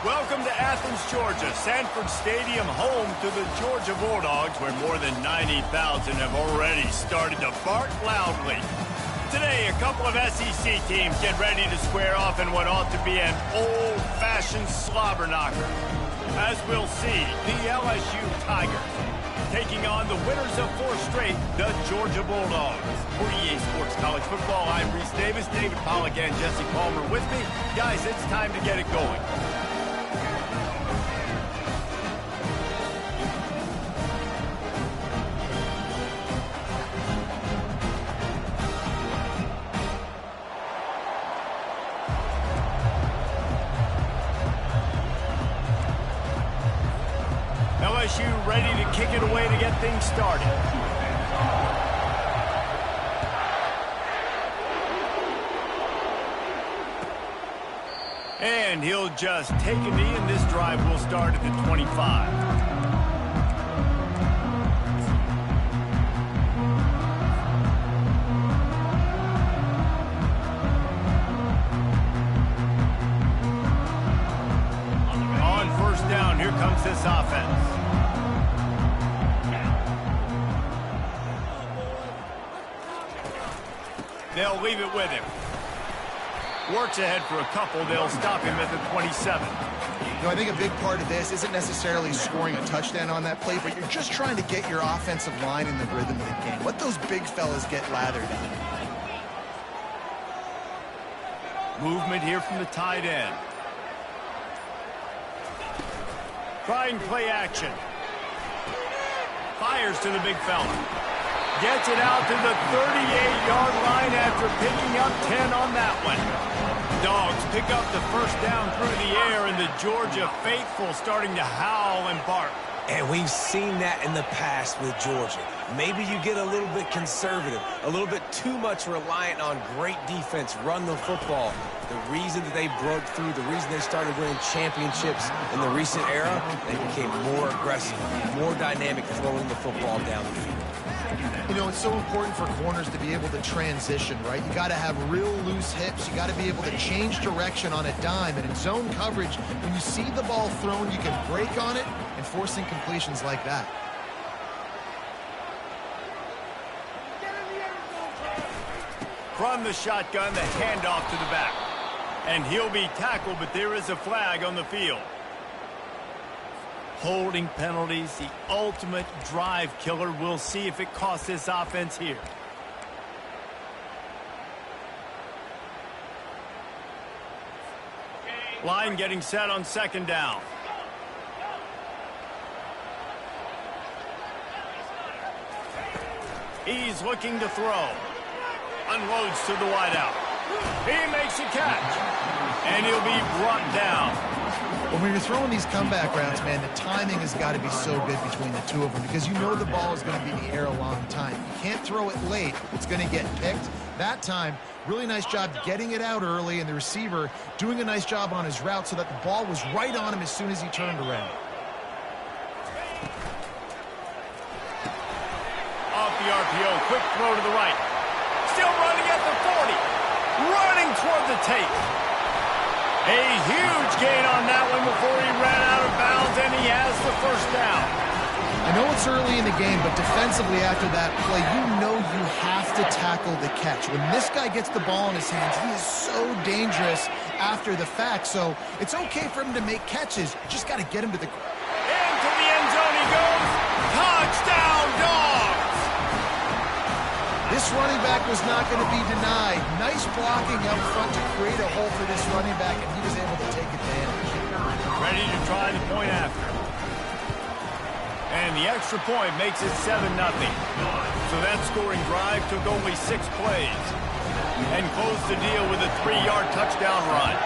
Welcome to Athens, Georgia, Sanford Stadium, home to the Georgia Bulldogs, where more than 90,000 have already started to bark loudly. Today, a couple of SEC teams get ready to square off in what ought to be an old-fashioned slobber knocker. As we'll see, the LSU Tigers taking on the winners of 4 straight, the Georgia Bulldogs. For EA Sports College Football, I'm Reese Davis, David Pollack, and Jesse Palmer with me. Guys, it's time to get it going. LSU ready to kick it away to get things started. And he'll just take a knee, and this drive will start at the 25. Here comes this offense. They'll leave it with him. Works ahead for a couple. They'll stop him at the 27. You know, I think a big part of this isn't necessarily scoring a touchdown on that play, but you're just trying to get your offensive line in the rhythm of the game. Let those big fellas get lathered in. Movement here from the tight end. Trying play action. Fires to the big fella. Gets it out to the 38-yard line after picking up 10 on that one. Dogs pick up the first down through the air, and the Georgia faithful starting to howl and bark. And we've seen that in the past with Georgia. Maybe you get a little bit conservative, a little bit too much reliant on great defense, run the football. The reason that they broke through, the reason they started winning championships in the recent era, they became more aggressive, more dynamic throwing the football down the field. You know, it's so important for corners to be able to transition, right? You got to have real loose hips. You got to be able to change direction on a dime. And in zone coverage, when you see the ball thrown, you can break on it and force incompletions like that. From the shotgun, the handoff to the back. And he'll be tackled, but there is a flag on the field. Holding penalties, the ultimate drive killer. We'll see if it costs this offense here. Line getting set on second down. He's looking to throw. Unloads to the wideout. He makes a catch. And he'll be brought down. Well, when you're throwing these comeback routes, man, the timing has got to be so good between the two of them because you know the ball is going to be in the air a long time. You can't throw it late. It's going to get picked. That time, really nice job getting it out early, and the receiver doing a nice job on his route so that the ball was right on him as soon as he turned around. Off the RPO, quick throw to the right. Still running at the 40. Running toward the tape. A huge gain on that one before he ran out of bounds, and he has the first down. I know it's early in the game, but defensively after that play, you know you have to tackle the catch. When this guy gets the ball in his hands, he is so dangerous after the fact. So it's okay for him to make catches. Just got to get him to the... Into the end zone he goes. Touchdown, Dogs! This running back was not going to be denied. Nice blocking up front to create a hole for this running back, and he was able to take advantage. Ready to try the point after. And the extra point makes it 7-0. So that scoring drive took only 6 plays and closed the deal with a 3-yard touchdown run.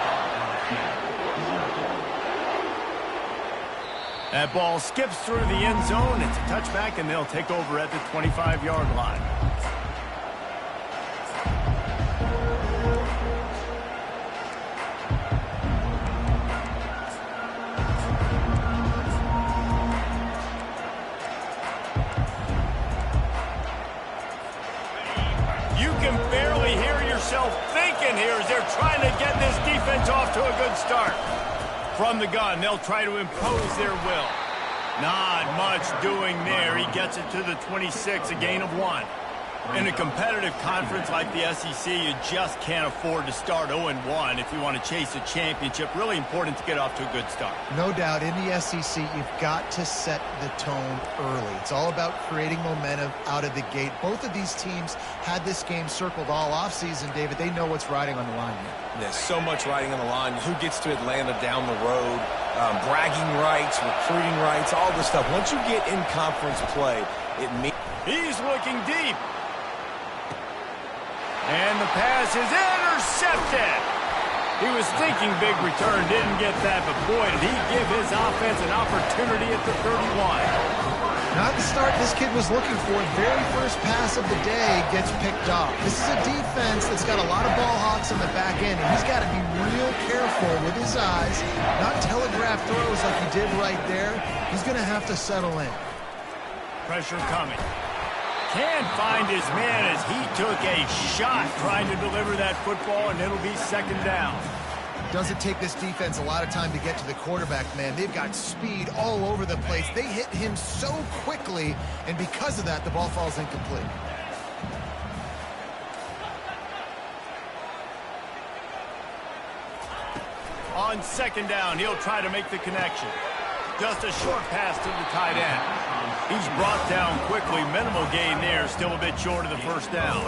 That ball skips through the end zone. It's a touchback, and they'll take over at the 25-yard line. Thinking here as they're trying to get this defense off to a good start. From the gun, they'll try to impose their will. Not much doing there. He gets it to the 26, a gain of 1. In a competitive conference like the SEC, you just can't afford to start 0-1 if you want to chase a championship. Really important to get off to a good start. No doubt, in the SEC, you've got to set the tone early. It's all about creating momentum out of the gate. Both of these teams had this game circled all offseason, David. They know what's riding on the line here. There's so much riding on the line. Who gets to Atlanta down the road? Bragging rights, recruiting rights, all this stuff. Once you get in conference play, it means... He's looking deep. And the pass is intercepted. He was thinking big return, didn't get that, but boy, did he give his offense an opportunity at the 31. Not the start this kid was looking for. Very first pass of the day gets picked off. This is a defense that's got a lot of ball hawks on the back end, and he's got to be real careful with his eyes, not telegraph throws like he did right there. He's going to have to settle in. Pressure coming. Can't find his man as he took a shot trying to deliver that football, and it'll be second down. Doesn't take this defense a lot of time to get to the quarterback, man. They've got speed all over the place. They hit him so quickly, and because of that, the ball falls incomplete. On second down, he'll try to make the connection. Just a short pass to the tight end. He's brought down quickly. Minimal gain there. Still a bit short of the first down.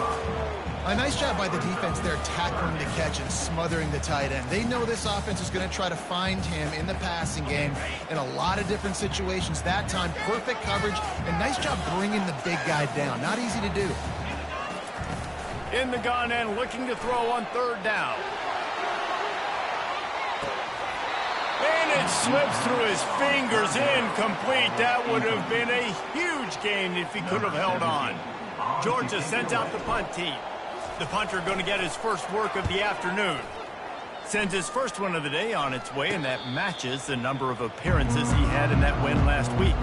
A nice job by the defense there, tackling the catch and smothering the tight end. They know this offense is going to try to find him in the passing game in a lot of different situations. That time, perfect coverage, and nice job bringing the big guy down. Not easy to do. In the gun and looking to throw on third down. And it slips through his fingers, incomplete. That would have been a huge gain if he could have held on. Georgia sends out the punt team. The punter going to get his first work of the afternoon. Sends his first one of the day on its way, and that matches the number of appearances he had in that win last week.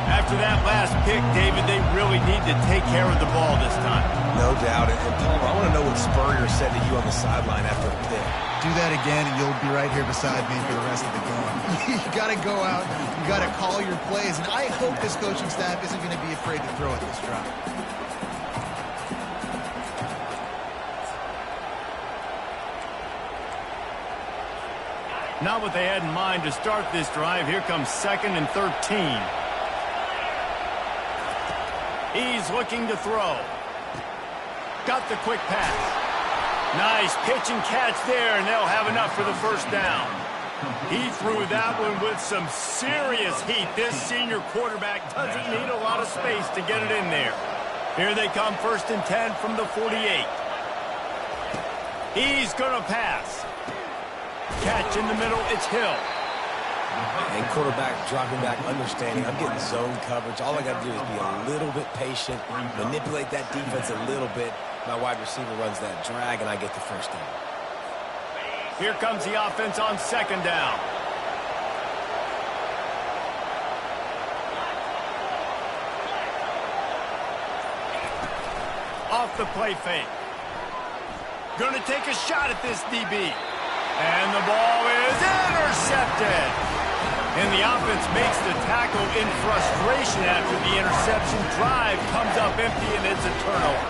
After that last pick, David, they really need to take care of the ball this time. No doubt. And Palmer, I want to know what Spurrier said to you on the sideline after the pick. Do that again, and you'll be right here beside me for the rest of the game. You got to go out. You got to call your plays. And I hope this coaching staff isn't going to be afraid to throw at this drive. Not what they had in mind to start this drive. Here comes 2nd and 13. He's looking to throw. Got the quick pass. Nice pitch and catch there, and they'll have enough for the first down. He threw that one with some serious heat. This senior quarterback doesn't need a lot of space to get it in there. Here they come, 1st and 10 from the 48. He's going to pass. Catch in the middle, it's Hill. And quarterback dropping back, understanding I'm getting zone coverage. All I got to do is be a little bit patient, manipulate that defense a little bit. My wide receiver runs that drag, and I get the first down. Here comes the offense on 2nd down. Off the play fake. Going to take a shot at this DB. And the ball is intercepted. And the offense makes the tackle in frustration after the interception. Drive comes up empty, and it's a turnover.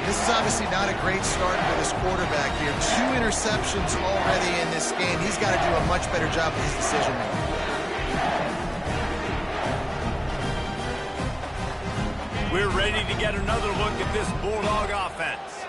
This is obviously not a great start for this quarterback here. 2 interceptions already in this game. He's got to do a much better job with his decision-making. We're ready to get another look at this Bulldog offense.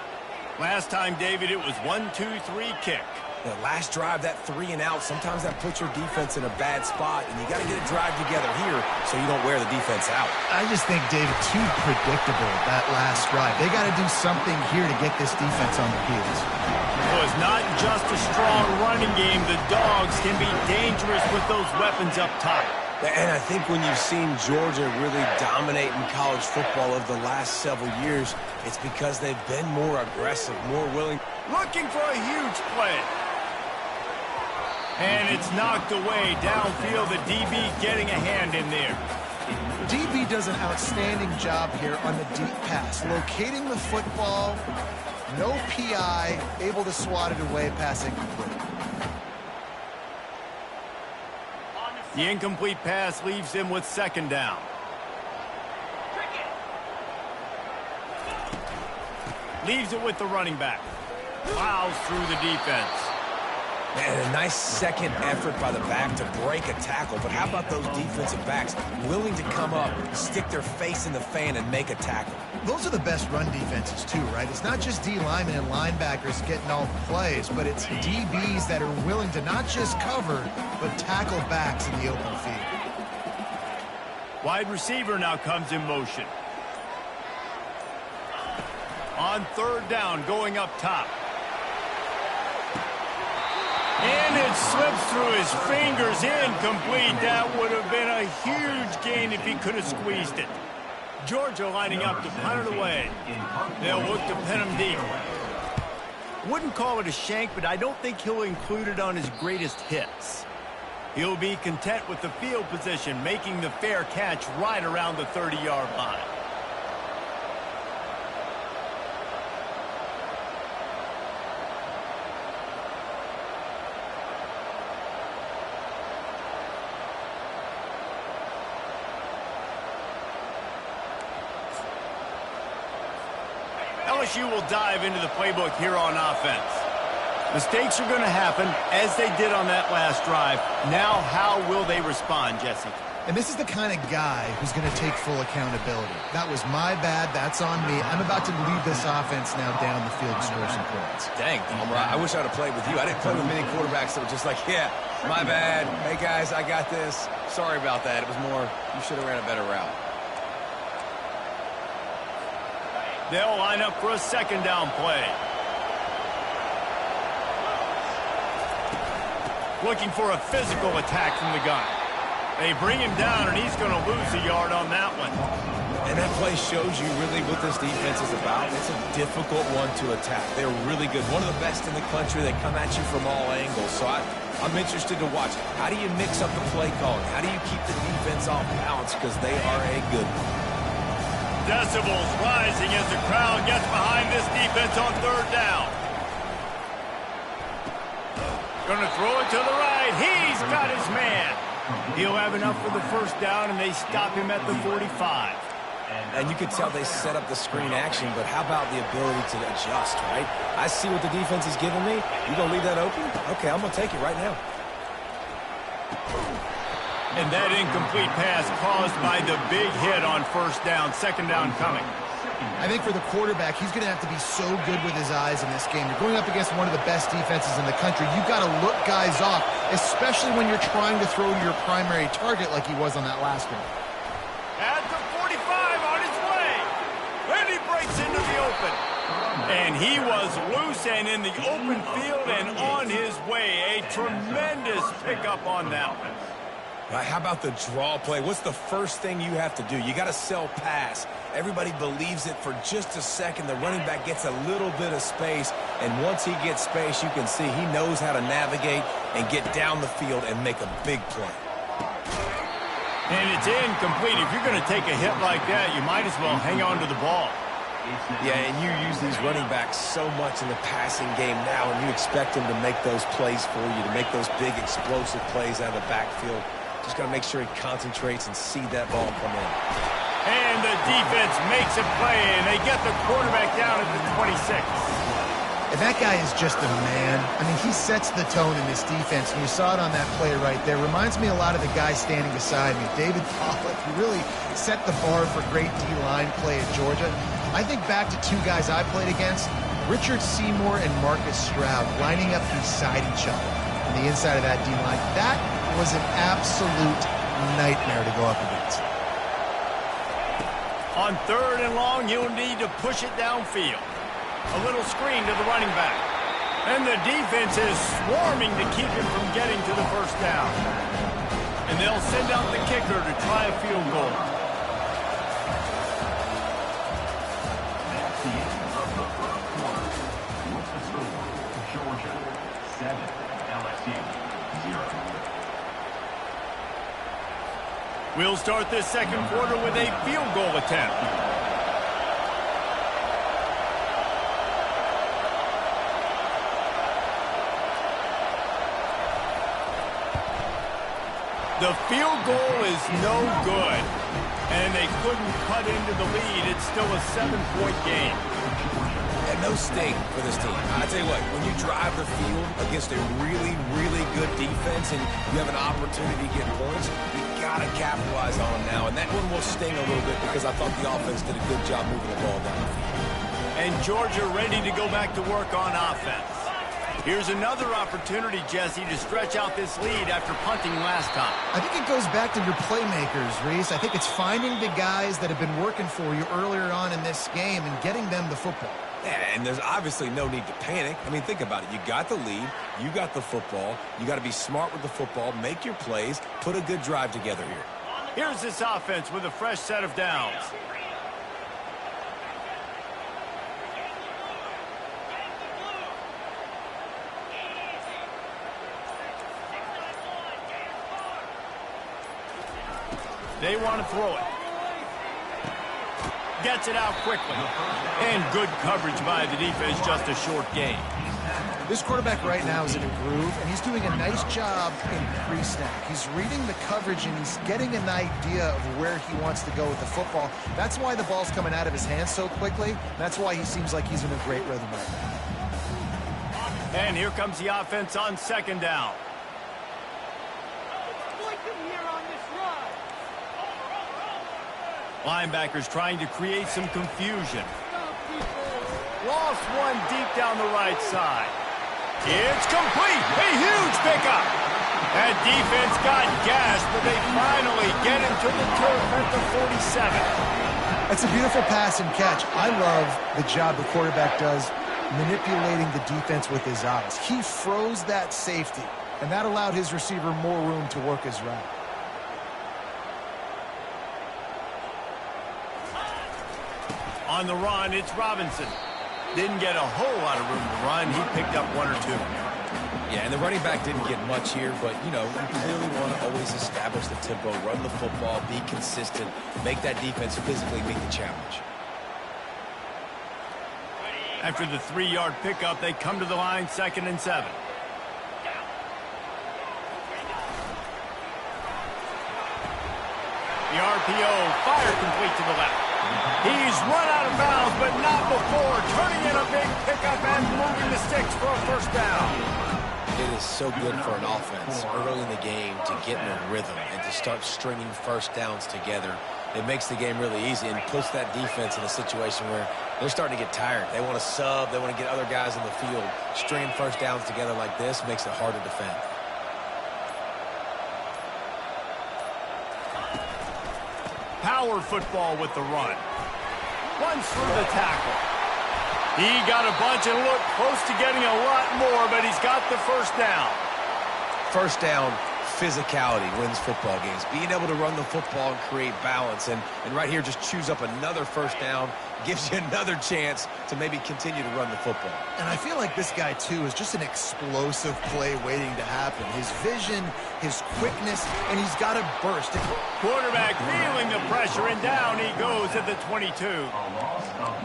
Last time, David, it was 1-2-3 kick. The last drive, that 3 and out, sometimes that puts your defense in a bad spot, and you got to get a drive together here so you don't wear the defense out. I just think, David, too predictable, that last drive. They got to do something here to get this defense on their heels. So it's not just a strong running game. The Dogs can be dangerous with those weapons up top. And I think when you've seen Georgia really dominate in college football over the last several years, it's because they've been more aggressive, more willing. Looking for a huge play. And it's knocked away downfield. The DB getting a hand in there. DB does an outstanding job here on the deep pass. Locating the football, no PI, able to swat it away, pass incomplete. The incomplete pass leaves him with 2nd down. Leaves it with the running back. Plows through the defense. And a nice second effort by the back to break a tackle. But how about those defensive backs willing to come up, stick their face in the fan, and make a tackle? Those are the best run defenses, too, right? It's not just D linemen and linebackers getting all the plays, but it's DBs that are willing to not just cover, but tackle backs in the open field. Wide receiver now comes in motion. On 3rd down, going up top. And it slips through his fingers, incomplete. That would have been a huge gain if he could have squeezed it. Georgia lining up to punt it away. They'll look to pin him deep. Wouldn't call it a shank, but I don't think he'll include it on his greatest hits. He'll be content with the field position, making the fair catch right around the 30-yard line. LSU will dive into the playbook here on offense. Mistakes are going to happen, as they did on that last drive. Now, how will they respond, Jesse? And this is the kind of guy who's going to take full accountability. That was my bad. That's on me. I'm about to lead this offense now down the field to score some points. Dang, Dahmer, I wish I would have played with you. I didn't play with many quarterbacks that were just like, yeah, my bad. Hey, guys, I got this. Sorry about that. It was more, you should have ran a better route. They'll line up for a 2nd down play. Looking for a physical attack from the gun. They bring him down, and he's going to lose a yard on that one. And that play shows you really what this defense is about. It's a difficult one to attack. They're really good. One of the best in the country. They come at you from all angles. So I'm interested to watch. How do you mix up the play calling? How do you keep the defense off balance? Because they are a good one. Decibels rising as the crowd gets behind this defense on 3rd down. Going to throw it to the right. He's got his man. He'll have enough for the 1st down, and they stop him at the 45. And you could tell they set up the screen action, but how about the ability to adjust, right? I see what the defense is giving me. You going to leave that open? Okay, I'm going to take it right now. And that incomplete pass caused by the big hit on 1st down. 2nd down coming. I think for the quarterback, he's going to have to be so good with his eyes in this game. You're going up against one of the best defenses in the country. You've got to look guys off, especially when you're trying to throw to your primary target like he was on that last one. At the 45 on his way. he breaks into the open. And he was loose and in the open field and on his way. A tremendous pickup on that one. Right, how about the draw play? What's the first thing you have to do? You got to sell pass. Everybody believes it for just a second. The running back gets a little bit of space, and once he gets space, you can see he knows how to navigate and get down the field and make a big play. And it's incomplete. If you're going to take a hit like that, you might as well hang on to the ball. Yeah, and you use these running backs so much in the passing game now, and you expect them to make those plays for you, to make those big explosive plays out of the backfield. Just got to make sure he concentrates and see that ball come in. And the defense makes a play, and they get the quarterback down at the 26. And that guy is just a man. I mean, he sets the tone in this defense, and you saw it on that play right there. Reminds me a lot of the guy standing beside me, David Pollock. He really set the bar for great D-line play at Georgia. I think back to two guys I played against, Richard Seymour and Marcus Stroud, lining up beside each other on the inside of that D-line. That was an absolute nightmare to go up against. On 3rd and long, you'll need to push it downfield. A little screen to the running back. And the defense is swarming to keep him from getting to the first down. And they'll send out the kicker to try a field goal. Georgia 7, LSU 0. We'll start this second quarter with a field goal attempt. The field goal is no good, and they couldn't cut into the lead. It's still a 7-point game. And no sting for this team. I tell you what, when you drive the field against a really, really good defense and you have an opportunity to get points, you got to capitalize on them now. And that one will sting a little bit because I thought the offense did a good job moving the ball down the field. And Georgia ready to go back to work on offense. Here's another opportunity, Jesse, to stretch out this lead after punting last time. I think it goes back to your playmakers, Reese. I think it's finding the guys that have been working for you earlier on in this game and getting them the football. Yeah, and there's obviously no need to panic. I mean, think about it. You got the lead. You got the football. You got to be smart with the football, make your plays, put a good drive together here. Here's this offense with a fresh set of downs. They want to throw it. Gets it out quickly. And good coverage by the defense, just a short gain. This quarterback right now is in a groove, and he's doing a nice job in pre-snap. He's reading the coverage, and he's getting an idea of where he wants to go with the football. That's why the ball's coming out of his hands so quickly. That's why he seems like he's in a great rhythm right now. And here comes the offense on 2nd down. Linebackers trying to create some confusion. Lost one deep down the right side. It's complete. A huge pickup. That defense got gashed, but they finally get him to the turf at the 47. That's a beautiful pass and catch. I love the job the quarterback does manipulating the defense with his eyes. He froze that safety, and that allowed his receiver more room to work his route. On the run, it's Robinson. Didn't get a whole lot of room to run. He picked up 1 or 2. Yeah, and the running back didn't get much here, but, you know, you clearly want to always establish the tempo, run the football, be consistent, make that defense physically meet the challenge. After the 3-yard pickup, they come to the line, 2nd and 7. The RPO, fire complete to the left. He's run out of bounds, but not before turning in a big pickup and moving the sticks for a first down. It is so good for an offense early in the game to get in a rhythm and to start stringing first downs together. It makes the game really easy and puts that defense in a situation where they're starting to get tired. They want to sub. They want to get other guys in the field. Stringing first downs together like this makes it hard to defend. Power football with the run. runs through the tackle. He got a bunch and looked close to getting a lot more, but he's got the first down. First down, physicality wins football games. Being able to run the football and create balance. And right here, just choose up another first down, gives you another chance to maybe continue to run the football. And I feel like this guy, too, is just an explosive play waiting to happen. His vision, his quickness, and he's got a burst. Quarterback feeling the pressure, and down he goes at the 22.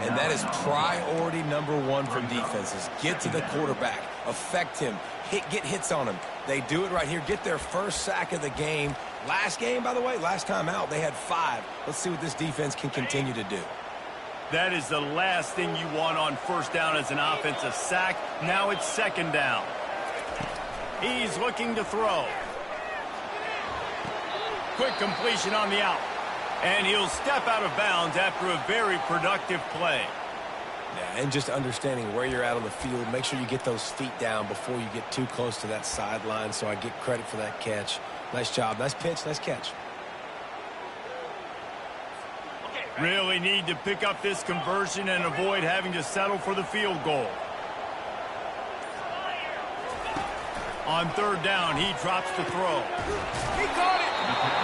And that is priority number one for defenses. Get to the quarterback, affect him, get hits on him. They do it right here, get their first sack of the game. Last game, by the way, last time out, they had 5. Let's see what this defense can continue to do. That is the last thing you want on first down as an offensive sack. Now it's second down. He's looking to throw. Quick completion on the out. And he'll step out of bounds after a very productive play. Yeah, and just understanding where you're at on the field. Make sure you get those feet down before you get too close to that sideline, so I get credit for that catch. Nice job. Nice pitch. Nice catch. Really need to pick up this conversion and avoid having to settle for the field goal. On third down, he drops the throw. He caught it!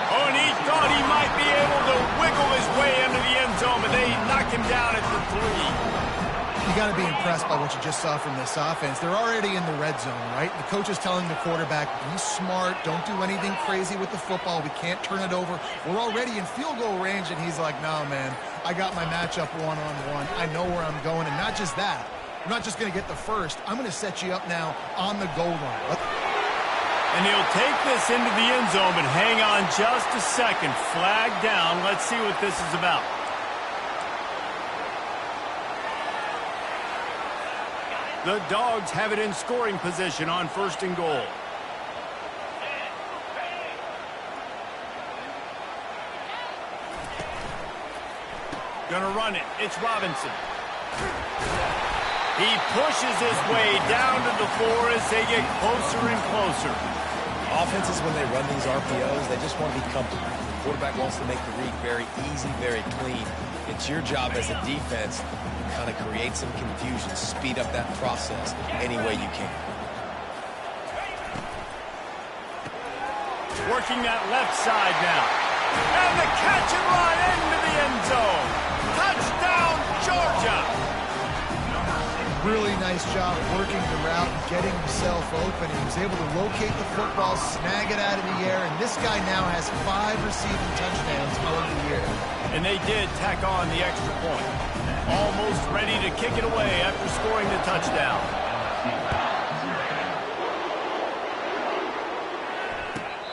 Oh, and he thought he might be able to wiggle his way into the end zone, but they knock him down at the 3. You got to be impressed by what you just saw from this offense. They're already in the red zone, right? The coach is telling the quarterback, be smart, don't do anything crazy with the football. We can't turn it over. We're already in field goal range, and he's like, no, man, I got my matchup one-on-one. I know where I'm going, and not just that. I'm not just going to get the first. I'm going to set you up now on the goal line. And he'll take this into the end zone, but hang on just a second. Flag down. Let's see what this is about. The Dogs have it in scoring position on first and goal. Gonna run it. It's Robinson. He pushes his way down to the floor as they get closer and closer. Offenses, when they run these RPOs, they just want to be comfortable. The quarterback wants to make the read very easy, very clean. It's your job as a defense to kind of create some confusion, speed up that process any way you can. Working that left side now. And the catch and run into the end zone. Touchdown, Georgia! Really nice job working the route and getting himself open. He was able to locate the football, snag it out of the air, and this guy now has 5 receiving touchdowns on the year. And they did tack on the extra point. Almost ready to kick it away after scoring the touchdown.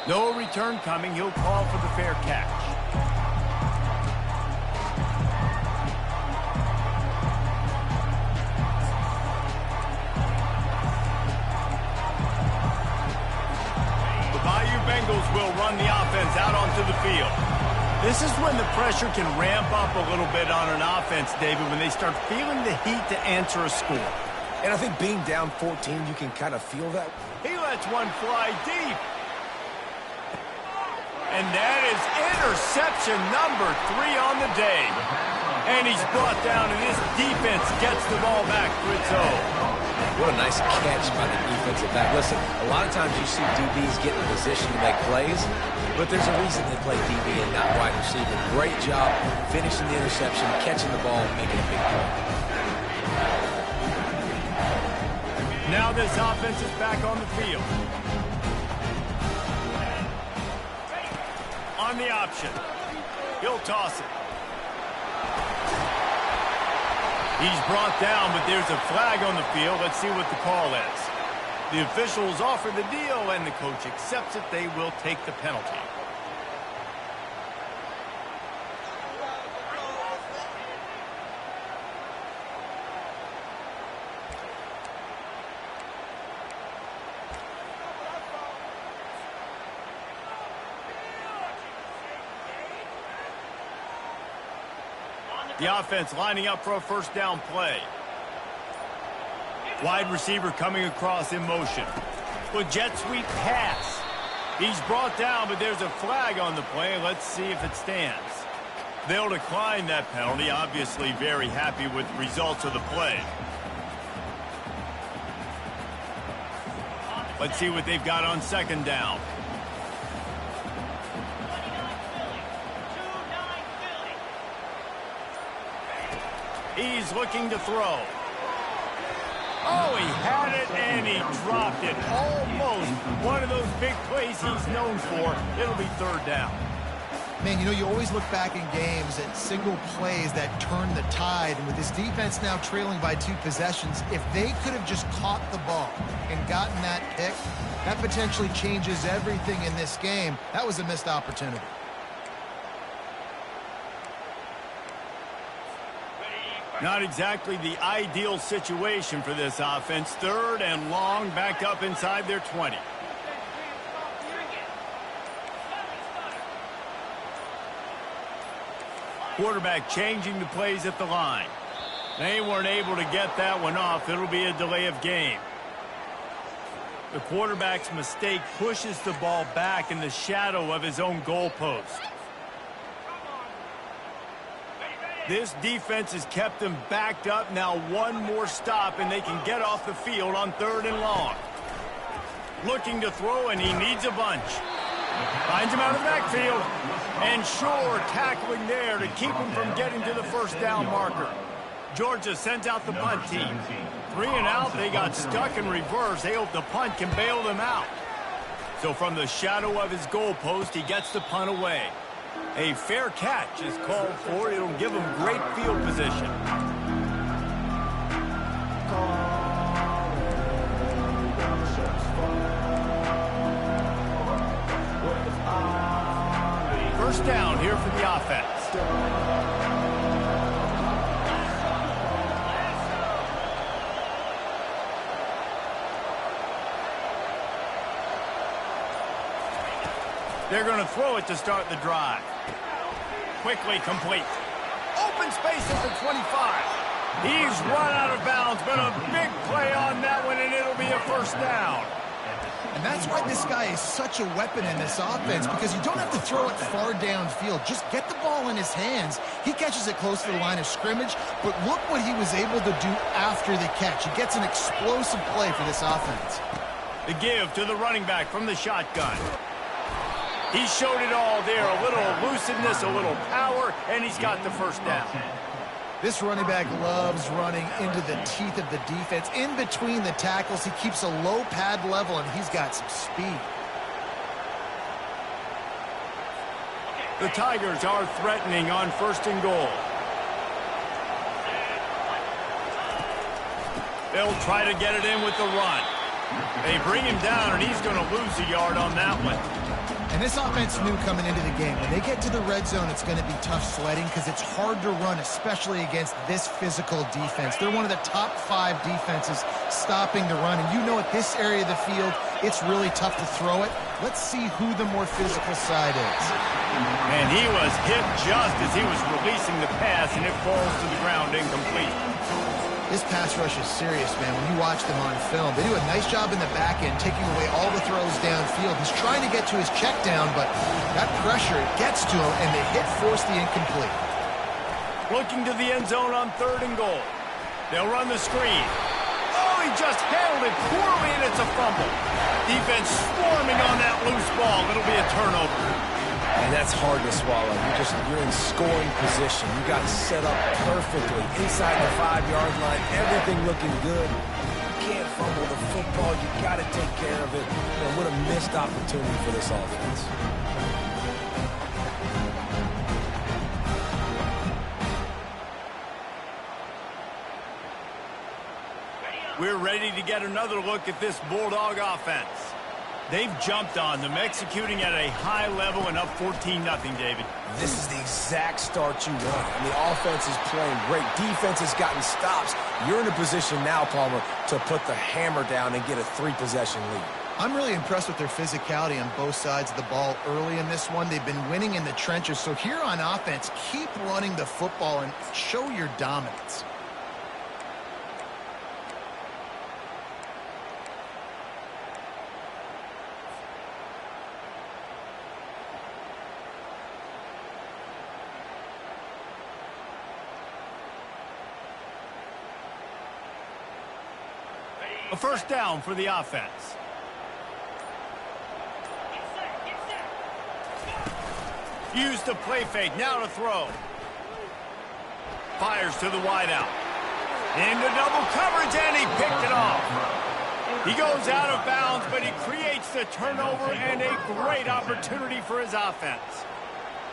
No return coming. He'll call for the fair catch. Bengals will run the offense out onto the field. This is when the pressure can ramp up a little bit on an offense, David, when they start feeling the heat to answer a score. And I think being down 14, you can kind of feel that. He lets one fly deep. And that is interception number 3 on the day. And he's brought down, and this defense gets the ball back to its own. What a nice catch by the defensive back. Listen, a lot of times you see DBs get in position to make plays, but there's a reason they play DB and not wide receiver. Great job finishing the interception, catching the ball, and making a big play. Now this offense is back on the field. On the option. He'll toss it. He's brought down, but there's a flag on the field. Let's see what the call is. The officials offer the deal, and the coach accepts it. They will take the penalty. The offense lining up for a first down play. Wide receiver coming across in motion. With jet sweep pass. He's brought down, but there's a flag on the play. Let's see if it stands. They'll decline that penalty, obviously very happy with the results of the play. Let's see what they've got on second down. He's looking to throw. Oh, he had it and he dropped it. Almost one of those big plays he's known for. It'll be third down. Man, you know, you always look back in games at single plays that turn the tide. And with this defense now trailing by 2 possessions, if they could have just caught the ball and gotten that pick, that potentially changes everything in this game. That was a missed opportunity. Not exactly the ideal situation for this offense. Third and long, back up inside their 20. Quarterback changing the plays at the line. They weren't able to get that one off. It'll be a delay of game. The quarterback's mistake pushes the ball back in the shadow of his own goalpost. This defense has kept them backed up. Now one more stop and they can get off the field on third and long. Looking to throw and he needs a bunch. Finds him out of the backfield. And sure, tackling there to keep him from getting to the first down marker. Georgia sends out the punt team. 3 and out, they got stuck in reverse. They hope the punt can bail them out. So from the shadow of his goalpost, he gets the punt away. A fair catch is called for. It'll give him great field position. First down here for the offense. They're going to throw it to start the drive. Quickly complete. Open space at the 25. He's run out of bounds, but a big play on that one, and it'll be a first down. And that's why this guy is such a weapon in this offense, because you don't have to throw it far downfield. Just get the ball in his hands. He catches it close to the line of scrimmage, but look what he was able to do after the catch. He gets an explosive play for this offense. The give to the running back from the shotgun. He showed it all there, a little elusiveness, a little power, and he's got the first down. This running back loves running into the teeth of the defense. In between the tackles, he keeps a low pad level, and he's got some speed. The Tigers are threatening on first and goal. They'll try to get it in with the run. They bring him down, and he's going to lose a yard on that one. And this offense knew coming into the game, when they get to the red zone, it's going to be tough sledding because it's hard to run, especially against this physical defense. They're one of the top 5 defenses stopping the run. And you know at this area of the field, it's really tough to throw it. Let's see who the more physical side is. And he was hit just as he was releasing the pass, and it falls to the ground incomplete. This pass rush is serious, man. When you watch them on film, they do a nice job in the back end, taking away all the throws downfield. He's trying to get to his check down, but that pressure gets to him, and the hit forced the incomplete. Looking to the end zone on third and goal. They'll run the screen. Oh, he just handled it poorly, and it's a fumble. Defense swarming on that loose ball. It'll be a turnover. And that's hard to swallow. You're in scoring position. You got set up perfectly inside the 5-yard line. Everything looking good. You can't fumble the football. You got to take care of it. Man, what a missed opportunity for this offense. We're ready to get another look at this Bulldog offense. They've jumped on them, executing at a high level and up 14-0, David. This is the exact start you want. And the offense is playing great. Defense has gotten stops. You're in a position now, Palmer, to put the hammer down and get a 3-possession lead. I'm really impressed with their physicality on both sides of the ball early in this one. They've been winning in the trenches. So here on offense, keep running the football and show your dominance. A first down for the offense. Used the play fake, now to throw. Fires to the wideout. Into double coverage, and he picked it off. He goes out of bounds, but he creates the turnover and a great opportunity for his offense.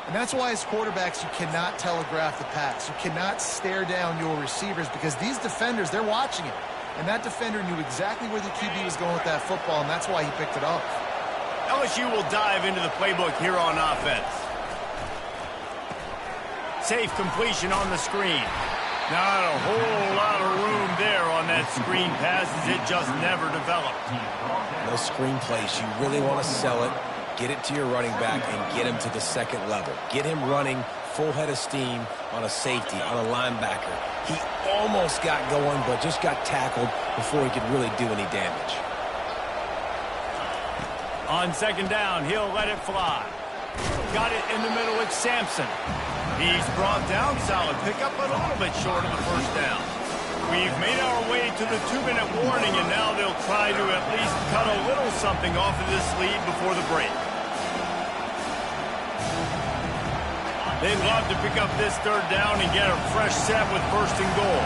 And that's why as quarterbacks, you cannot telegraph the pass. You cannot stare down your receivers because these defenders, they're watching it. And that defender knew exactly where the QB was going with that football, and that's why he picked it off. LSU will dive into the playbook here on offense. Safe completion on the screen. Not a whole lot of room there on that screen pass as it just never developed. Those screen plays, you really want to sell it, get it to your running back, and get him to the second level. Get him running full head of steam on a safety, on a linebacker. He almost got going, but just got tackled before he could really do any damage. On second down, he'll let it fly. Got it in the middle with Sampson. He's brought down, solid pickup, but a little bit short of the first down. We've made our way to the 2-minute warning, and now they'll try to at least cut a little something off of this lead before the break. They'd love to pick up this third down and get a fresh set with first and goal.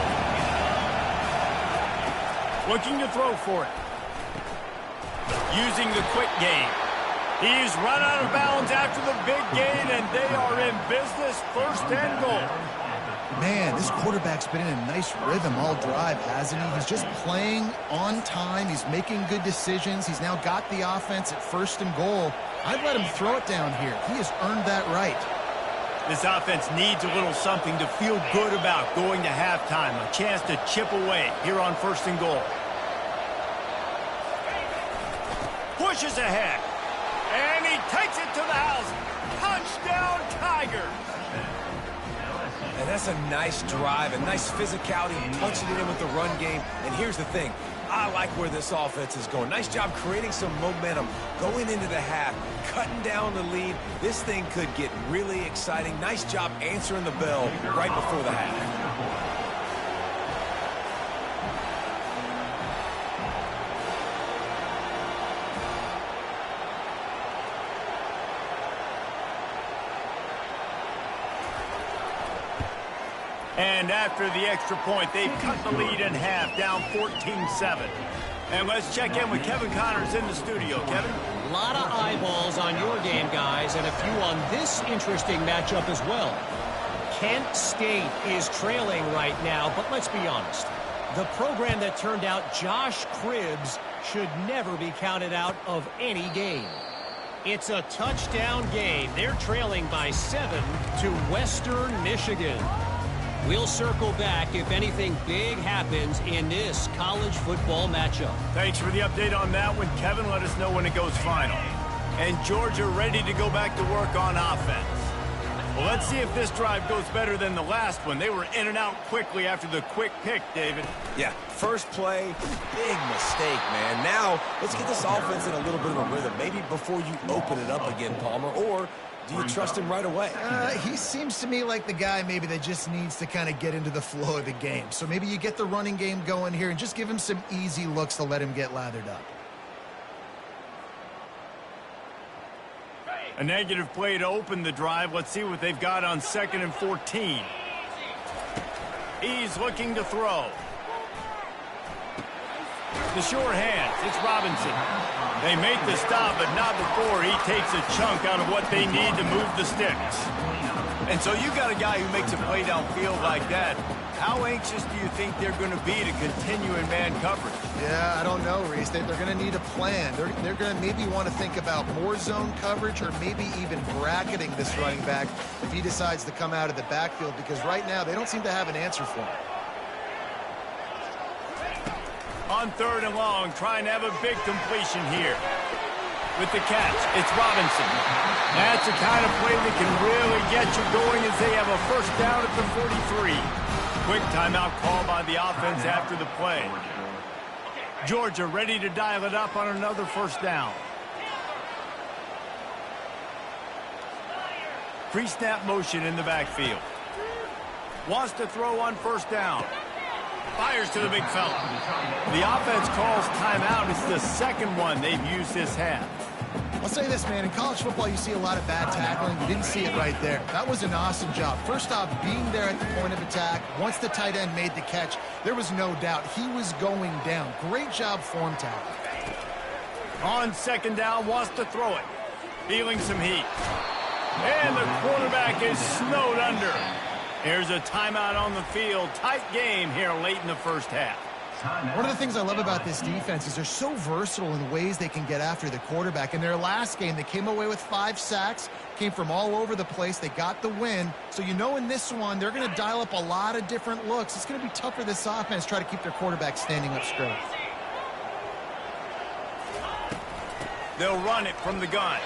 Looking to throw for it. Using the quick game. He's run out of bounds after the big gain, and they are in business, first and goal. Man, this quarterback's been in a nice rhythm all drive, hasn't he? He's just playing on time. He's making good decisions. He's now got the offense at first and goal. I'd let him throw it down here. He has earned that right. This offense needs a little something to feel good about going to halftime. A chance to chip away here on first and goal. Pushes ahead. And he takes it to the house. Touchdown, Tigers. And that's a nice drive, a nice physicality, punching it in with the run game. And here's the thing. I like where this offense is going. Nice job creating some momentum, going into the half, cutting down the lead. This thing could get really exciting. Nice job answering the bell right before the half. And after the extra point, they've cut the lead in half, down 14-7. And let's check in with Kevin Connors in the studio. Kevin? A lot of eyeballs on your game, guys, and a few on this interesting matchup as well. Kent State is trailing right now, but let's be honest. The program that turned out Josh Cribbs should never be counted out of any game. It's a touchdown game. They're trailing by 7 to Western Michigan. We'll circle back if anything big happens in this college football matchup. Thanks for the update on that one, Kevin. Let us know when it goes final. And Georgia ready to go back to work on offense. Well, let's see if this drive goes better than the last one. They were in and out quickly after the quick pick, David. Yeah, first play, big mistake, man. Now, let's get this offense in a little bit of a rhythm. Maybe before you open it up again, Palmer, or do you trust him right away? He seems to me like the guy maybe that just needs to kind of get into the flow of the game. So maybe you get the running game going here and just give him some easy looks to let him get lathered up. A negative play to open the drive. Let's see what they've got on 2nd and 14. He's looking to throw. The sure hands. It's Robinson. They make the stop, but not before he takes a chunk out of what they need to move the sticks. And so you got a guy who makes a play downfield like that. How anxious do you think they're going to be to continue in man coverage? Yeah, I don't know, Reese. They're going to need a plan. They're going to maybe want to think about more zone coverage or maybe even bracketing this running back if he decides to come out of the backfield, because right now they don't seem to have an answer for him. On 3rd and long, trying to have a big completion here. With the catch, it's Robinson. That's the kind of play that can really get you going as they have a first down at the 43. Quick timeout call by the offense after the play. Georgia ready to dial it up on another first down. Pre-snap motion in the backfield. Wants to throw on first down. Fires to the big fella. The offense calls timeout. It's the second one they've used this half. I'll say this, man. In college football, you see a lot of bad tackling. You didn't see it right there. That was an awesome job. First off, being there at the point of attack. Once the tight end made the catch, there was no doubt he was going down. Great job form tackling. On second down, wants to throw it. Feeling some heat. And the quarterback is snowed under. Here's a timeout on the field. Tight game here late in the first half. One of the things I love about this defense is they're so versatile in the ways they can get after the quarterback. In their last game, they came away with 5 sacks, came from all over the place. They got the win. So you know in this one, they're going to dial up a lot of different looks. It's going to be tough for this offense to try to keep their quarterback standing up straight. They'll run it from the gun.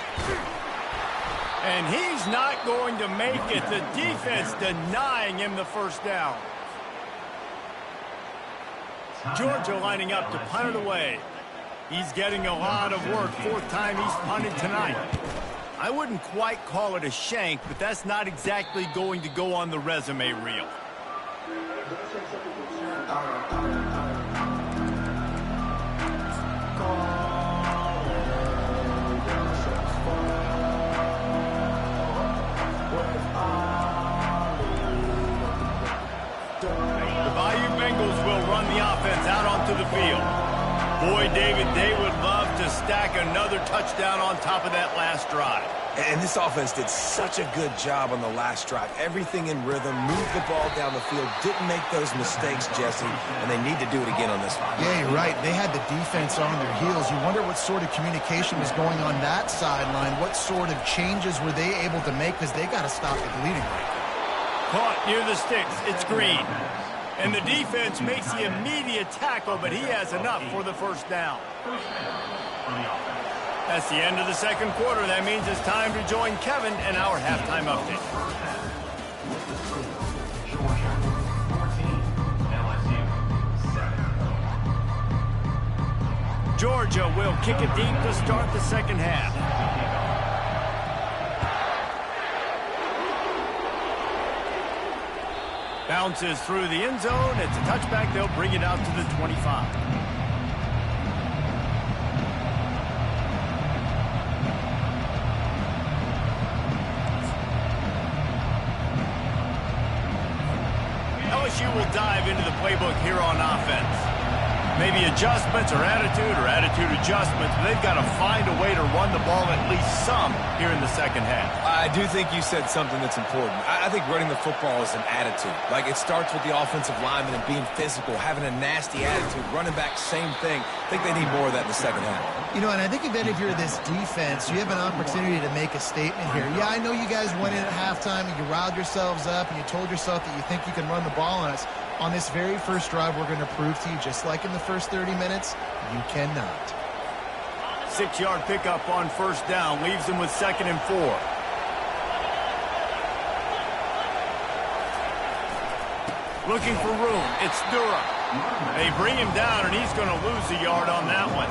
And he's not going to make it. The defense denying him the first down. Georgia lining up to punt it away. He's getting a lot of work. 4th time he's punted tonight. I wouldn't quite call it a shank, but that's not exactly going to go on the resume reel. Out onto the field. Boy, David, they would love to stack another touchdown on top of that last drive. And this offense did such a good job on the last drive. Everything in rhythm, moved the ball down the field, didn't make those mistakes, Jesse, and they need to do it again on this one. Yeah, you're right. They had the defense on their heels. You wonder what sort of communication was going on that sideline. What sort of changes were they able to make, because they got to stop the bleeding right now. Caught near the sticks. It's Green. And the defense makes the immediate tackle, but he has enough for the first down. That's the end of the second quarter. That means it's time to join Kevin and our halftime update. Georgia will kick it deep to start the second half. Bounces through the end zone. It's a touchback. They'll bring it out to the 25. LSU will dive into the playbook here on offense. Maybe adjustments or attitude adjustments, but they've got to find a way to run the ball at least some here in the second half. I do think you said something that's important. I think running the football is an attitude. Like, it starts with the offensive lineman and being physical, having a nasty attitude. Running back, same thing. I think they need more of that in the second half. You know, and I think that if you're this defense, you have an opportunity to make a statement here. Yeah, I know you guys went in at halftime and you riled yourselves up and you told yourself that you think you can run the ball on us. On this very first drive, we're going to prove to you, just like in the first 30 minutes, you cannot. 6-yard pickup on first down leaves them with 2nd and 4. Looking for room. It's Durham. They bring him down, and he's going to lose a yard on that one.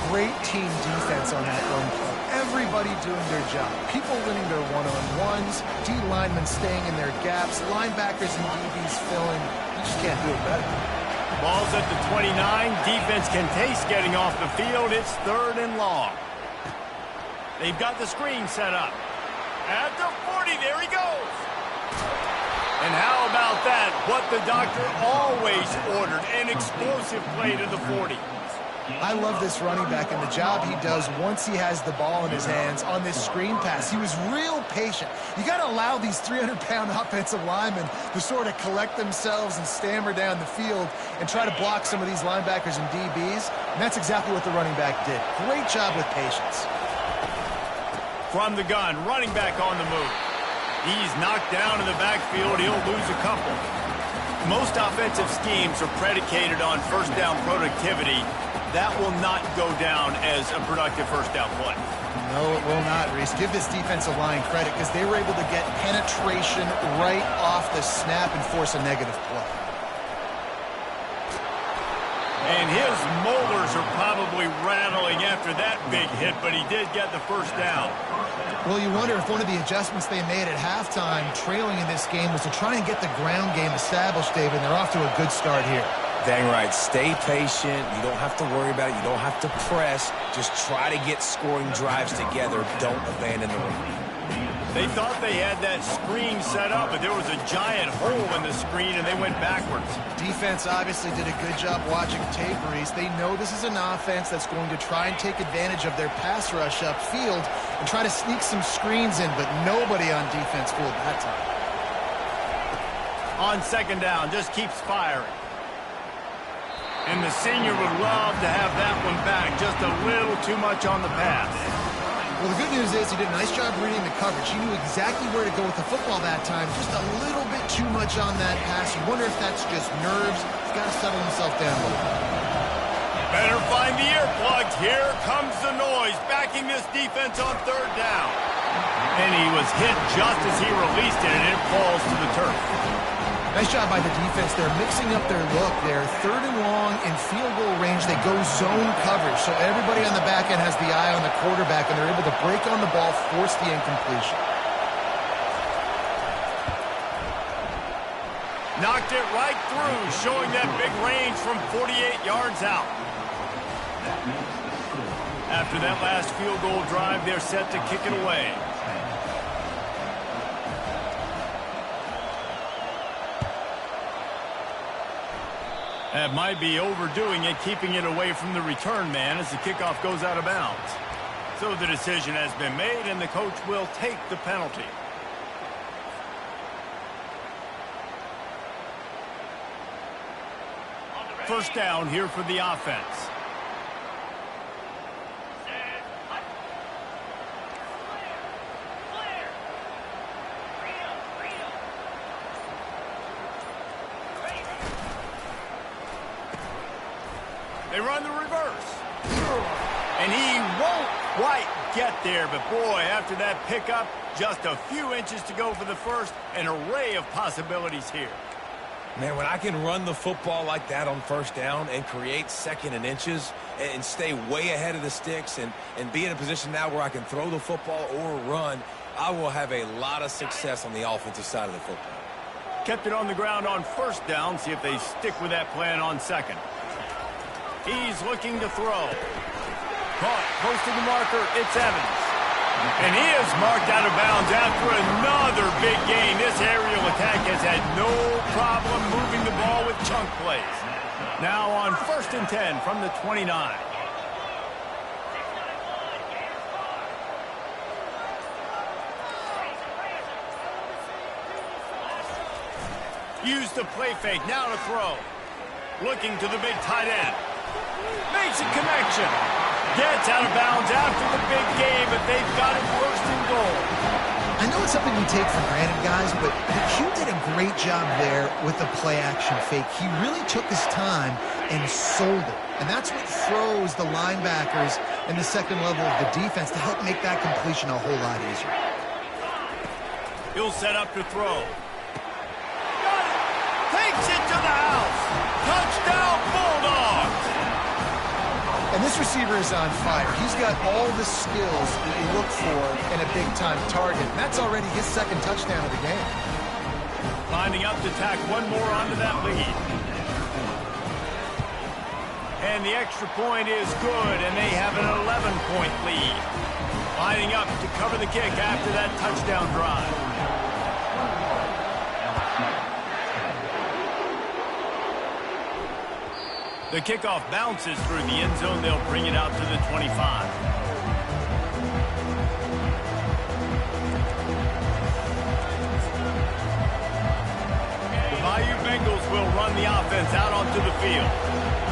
Great team defense on that run play. Everybody doing their job. People winning their one-on-ones, D linemen staying in their gaps, linebackers and DBs filling. You just can't do it better. Ball's at the 29. Defense can taste getting off the field. It's 3rd and long. They've got the screen set up. At the 40, there he goes. And how about that? What the doctor always ordered, an explosive play to the 40. I love this running back and the job he does once he has the ball in his hands on this screen pass. He was real patient. You got to allow these 300-pound offensive linemen to sort of collect themselves and stammer down the field and try to block some of these linebackers and DBs. And that's exactly what the running back did. Great job with patience. From the gun, running back on the move. He's knocked down in the backfield. He'll lose a couple. Most offensive schemes are predicated on first down productivity. That will not go down as a productive first down play. No, it will not, Reese. Give this defensive line credit because they were able to get penetration right off the snap and force a negative play. And his molars are probably rattling after that big hit, but he did get the first down. Well, you wonder if one of the adjustments they made at halftime, trailing in this game, was to try and get the ground game established, David. They're off to a good start here. Dang right. Stay patient. You don't have to worry about it. You don't have to press. Just try to get scoring drives together. Don't abandon the run. They thought they had that screen set up, but there was a giant hole in the screen, and they went backwards. Defense obviously did a good job watching tape, Reese. They know this is an offense that's going to try and take advantage of their pass rush upfield and try to sneak some screens in, but nobody on defense fooled that time. On second down, just keeps firing. And the senior would love to have that one back. Just a little too much on the pass. Well, the good news is he did a nice job reading the coverage. He knew exactly where to go with the football that time. Just a little bit too much on that pass. You wonder if that's just nerves. He's got to settle himself down a little bit. Better find the earplugs. Here comes the noise, backing this defense on third down. And he was hit just as he released it, and it falls to the turf. Nice job by the defense. They're mixing up their look. They're third and long in field goal range. They go zone coverage. So everybody on the back end has the eye on the quarterback, and they're able to break on the ball, force the incompletion. Knocked it right through, showing that big range from 48 yards out. After that last field goal drive, they're set to kick it away. That might be overdoing it, keeping it away from the return man as the kickoff goes out of bounds. So the decision has been made, and the coach will take the penalty. First down here for the offense. They run the reverse. And he won't quite get there. But, boy, after that pickup, just a few inches to go for the first. An array of possibilities here. Man, when I can run the football like that on first down and create second and inches and stay way ahead of the sticks and be in a position now where I can throw the football or run, I will have a lot of success on the offensive side of the football. Kept it on the ground on first down. See if they stick with that plan on second. He's looking to throw. Caught close to the marker. It's Evans. And he is marked out of bounds after another big gain. This aerial attack has had no problem moving the ball with chunk plays. Now on 1st and 10 from the 29. Use the play fake. Now to throw. Looking to the big tight end. Makes a connection. Gets out of bounds after the big game, but they've got it first and goal. I know it's something we take for granted, guys, but Q did a great job there with the play-action fake. He really took his time and sold it. And that's what throws the linebackers and the second level of the defense to help make that completion a whole lot easier. He'll set up to throw. Got it. Takes it to the house. Touchdown, Bulldogs. And this receiver is on fire. He's got all the skills that you look for in a big-time target. And that's already his second touchdown of the game. Lining up to tack one more onto that lead. And the extra point is good, and they have an 11-point lead. Lining up to cover the kick after that touchdown drive. The kickoff bounces through the end zone. They'll bring it out to the 25. The Bayou Bengals will run the offense out onto the field.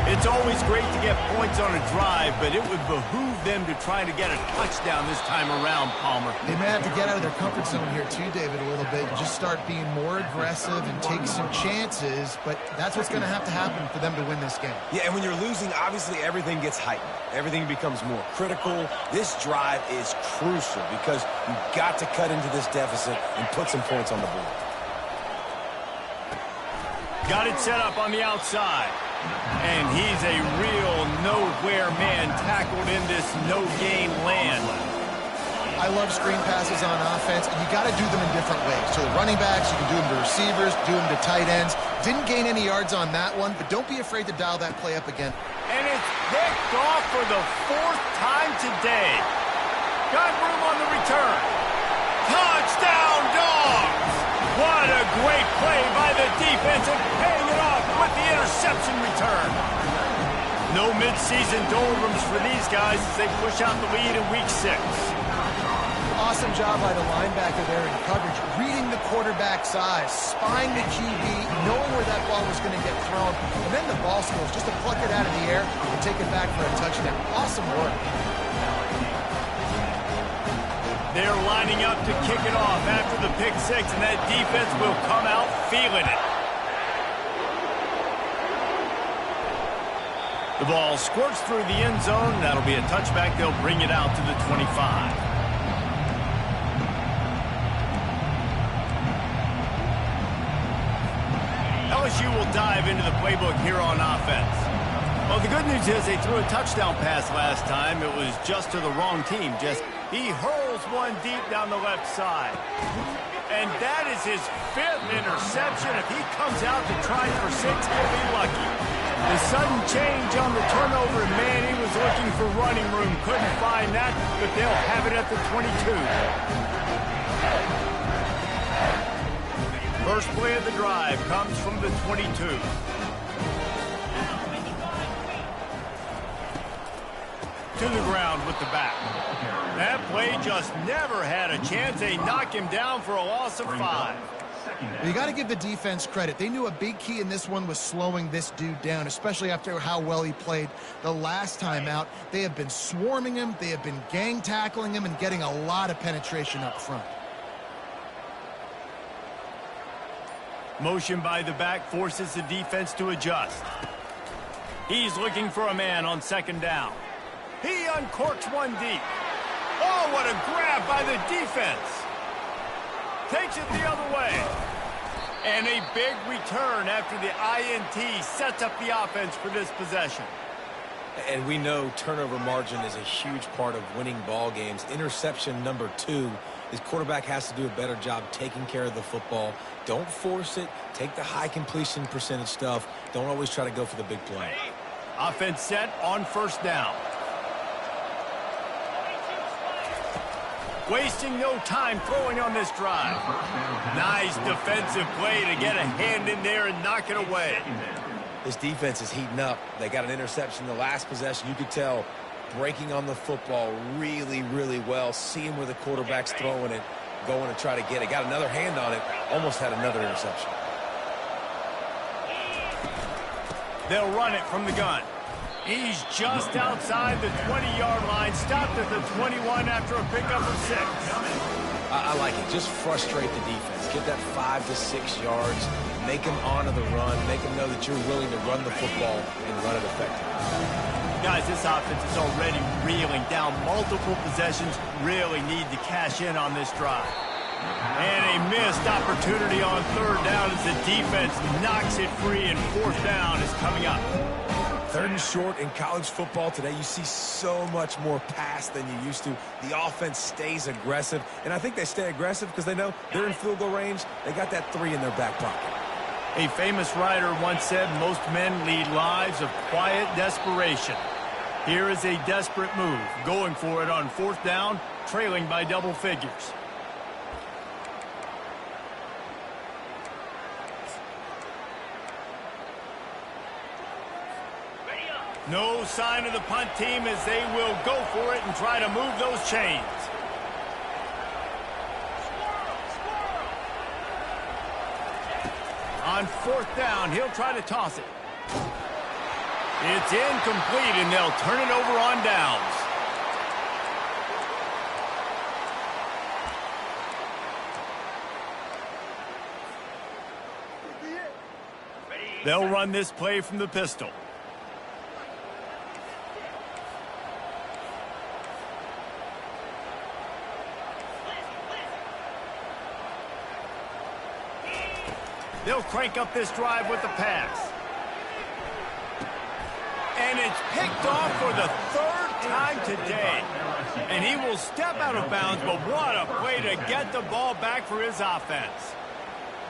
It's always great to get points on a drive, but it would behoove them to try to get a touchdown this time around, Palmer. They may have to get out of their comfort zone here too, David, a little bit. Just start being more aggressive and take some chances, but that's what's going to have to happen for them to win this game. Yeah, and when you're losing, obviously everything gets heightened. Everything becomes more critical. This drive is crucial because you've got to cut into this deficit and put some points on the board. Got it set up on the outside. And he's a real nowhere man tackled in this no-gain land. I I love screen passes on offense, and you got to do them in different ways. To the running backs, you can do them to receivers, do them to tight ends. Didn't gain any yards on that one, but don't be afraid to dial that play up again. And it's picked off for the 4th time today. Got room on the return. Touchdown, Dogs! What a great play by the defense and paying it off with the interception return. No midseason doldrums for these guys as they push out the lead in Week 6. Awesome job by the linebacker there in coverage, reading the quarterback's eyes, spying the QB, knowing where that ball was going to get thrown, and then the ball skills just to pluck it out of the air and take it back for a touchdown. Awesome work. They're lining up to kick it off after the pick 6, and that defense will come out feeling it. The ball squirts through the end zone. That'll be a touchback. They'll bring it out to the 25. LSU will dive into the playbook here on offense. Well, the good news is they threw a touchdown pass last time. It was just to the wrong team. He hurls one deep down the left side. And that is his 5th interception. If he comes out to try for 6, he'll be lucky. The sudden change on the turnover, man, he was looking for running room. Couldn't find that, but they'll have it at the 22. First play of the drive comes from the 22. To the ground with the back. That play just never had a chance. They knock him down for a loss of 5. You got to give the defense credit. They knew a big key in this one was slowing this dude down, especially after how well he played the last time out. They have been swarming him. They have been gang tackling him and getting a lot of penetration up front. Motion by the back forces the defense to adjust. He's looking for a man on 2nd down. He uncorks one deep. Oh, what a grab by the defense. Takes it the other way. And a big return after the INT sets up the offense for this possession. And we know turnover margin is a huge part of winning ball games. Interception number 2. His quarterback has to do a better job taking care of the football. Don't force it. Take the high completion percentage stuff. Don't always try to go for the big play. Offense set on 1st down. Wasting no time throwing on this drive. Nice defensive play to get a hand in there and knock it away. This defense is heating up. They got an interception the last possession. You could tell breaking on the football really, really well. Seeing where the quarterback's throwing it, going to try to get it. Got another hand on it. Almost had another interception. They'll run it from the gun. He's just outside the 20-yard line. Stopped at the 21 after a pickup of 6. I like it. Just frustrate the defense. Get that 5 to 6 yards. Make them honor the run. Make them know that you're willing to run the football and run it effectively. Guys, this offense is already reeling down multiple possessions. Really need to cash in on this drive. And a missed opportunity on 3rd down as the defense knocks it free, and 4th down is coming up. 3rd and short in college football today. You see so much more pass than you used to. The offense stays aggressive, and I think they stay aggressive because they know they're in field goal range. They got that 3 in their back pocket. A famous writer once said, most men lead lives of quiet desperation. Here is a desperate move, going for it on 4th down, trailing by double figures. No sign of the punt team as they will go for it and try to move those chains. On 4th down, he'll try to toss it. It's incomplete, and they'll turn it over on downs. They'll run this play from the pistol. They'll crank up this drive with the pass. And it's picked off for the 3rd time today. And he will step out of bounds, but what a play to get the ball back for his offense.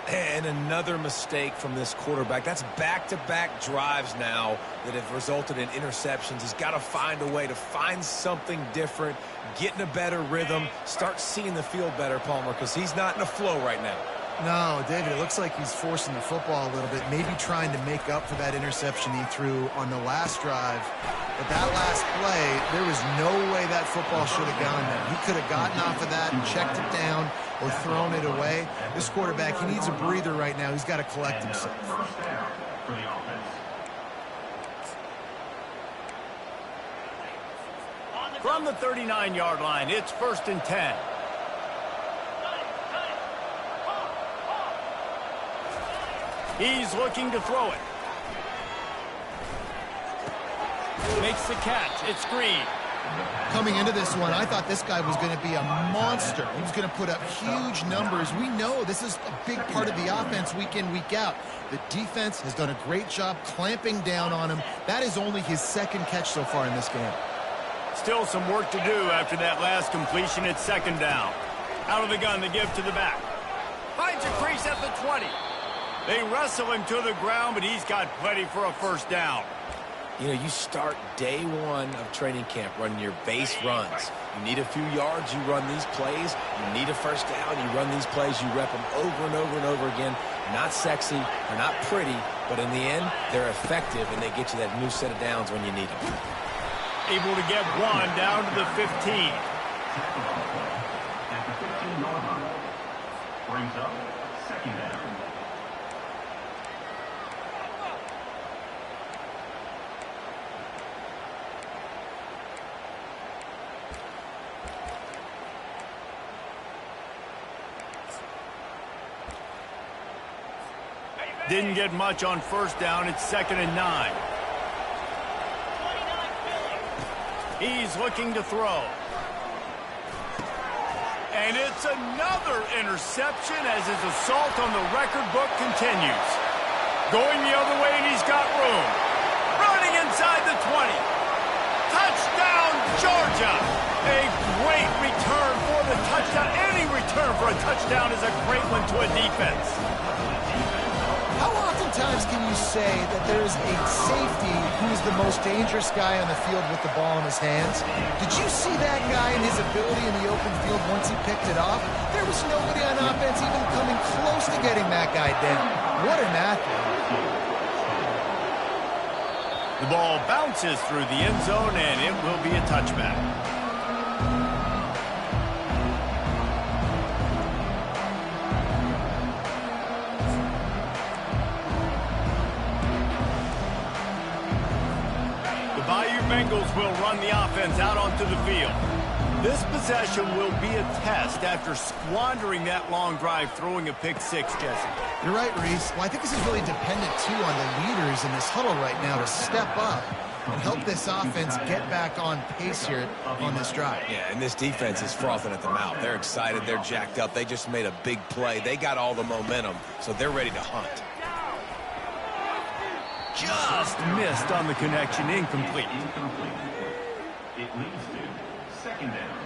And another mistake from this quarterback. That's back-to-back drives now that have resulted in interceptions. He's got to find a way to find something different, get in a better rhythm, start seeing the field better, Palmer, because he's not in a flow right now. No, David, it looks like he's forcing the football a little bit, maybe trying to make up for that interception he threw on the last drive. But that last play, there was no way that football should have gone there. He could have gotten off of that and checked it down or thrown it away. This quarterback, he needs a breather right now. He's got to collect himself. First down for the offense. From the 39-yard line, it's 1st and 10. He's looking to throw it. Makes the catch. It's Green. Coming into this one, I thought this guy was going to be a monster. He was going to put up huge numbers. We know this is a big part of the offense week in, week out. The defense has done a great job clamping down on him. That is only his second catch so far in this game. Still some work to do after that last completion. It's 2nd down. Out of the gun, the give to the back. Finds a crease at the 20. They wrestle him to the ground, but he's got plenty for a 1st down. You know, you start day one of training camp running your base runs. You need a few yards, you run these plays. You need a 1st down, you run these plays. You rep them over and over and over again. Not sexy, they're not pretty, but in the end, they're effective, and they get you that new set of downs when you need them. Able to get one down to the 15. At the 15-yard line. Brings up 2nd down. Didn't get much on 1st down. It's 2nd and 9. He's looking to throw. And it's another interception as his assault on the record book continues. Going the other way, and he's got room. Running inside the 20. Touchdown, Georgia! A great return for the touchdown. Any return for a touchdown is a great one to a defense. How oftentimes can you say that there's a safety who's the most dangerous guy on the field with the ball in his hands? Did you see that guy and his ability in the open field once he picked it off? There was nobody on offense even coming close to getting that guy down. What an athlete. The ball bounces through the end zone, and it will be a touchback. Bengals will run the offense out onto the field. This possession will be a test after squandering that long drive, throwing a pick 6, Jesse. You're right, Reese. Well, I think this is really dependent, too, on the leaders in this huddle right now to step up and help this offense get back on pace here on this drive. Yeah, and this defense is frothing at the mouth. They're excited. They're jacked up. They just made a big play. They got all the momentum, so they're ready to hunt. Just missed on the connection. Incomplete. It leads to 2nd down.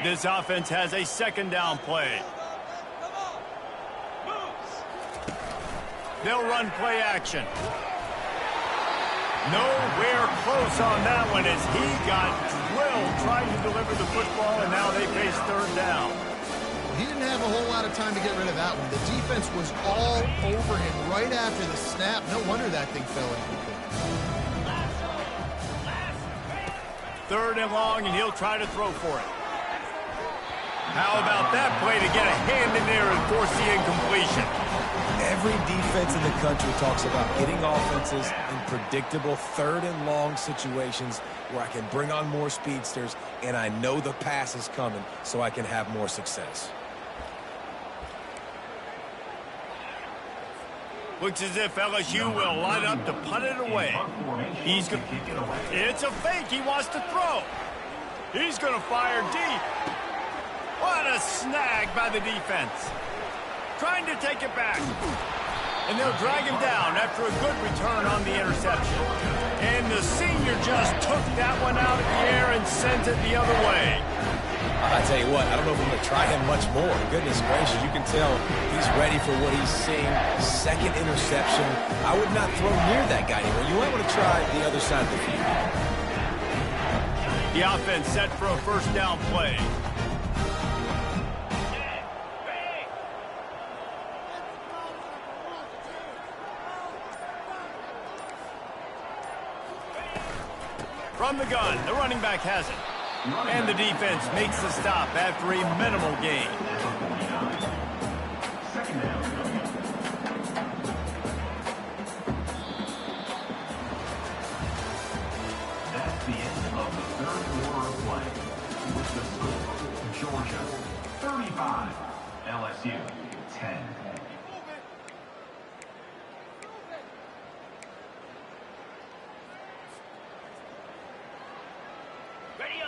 This offense has a 2nd down play. They'll run play action. Nowhere close on that one as he got drilled trying to deliver the football, and now they face 3rd down. He didn't have a whole lot of time to get rid of that one. The defense was all over him right after the snap. No wonder that thing fell incomplete. 3rd and long, and he'll try to throw for it. How about that play to get a hand in there and force the incompletion? Every defense in the country talks about getting offenses in predictable 3rd and long situations where I can bring on more speedsters and I know the pass is coming so I can have more success. Looks as if LSU will line up to punt it away. It's a fake. He wants to throw. He's going to fire deep. What a snag by the defense. Trying to take it back. And they'll drag him down after a good return on the interception. And the senior just took that one out of the air and sent it the other way. I tell you what, I don't know if I'm going to try him much more. Goodness gracious, you can tell he's ready for what he's seeing. Second interception. I would not throw near that guy anymore. You might want to try the other side of the field. The offense set for a first down play. From the gun, the running back has it. And the defense makes the stop after a minimal gain. Second down. That's the end of the third quarter of play. With the score, Georgia 35, LSU 10.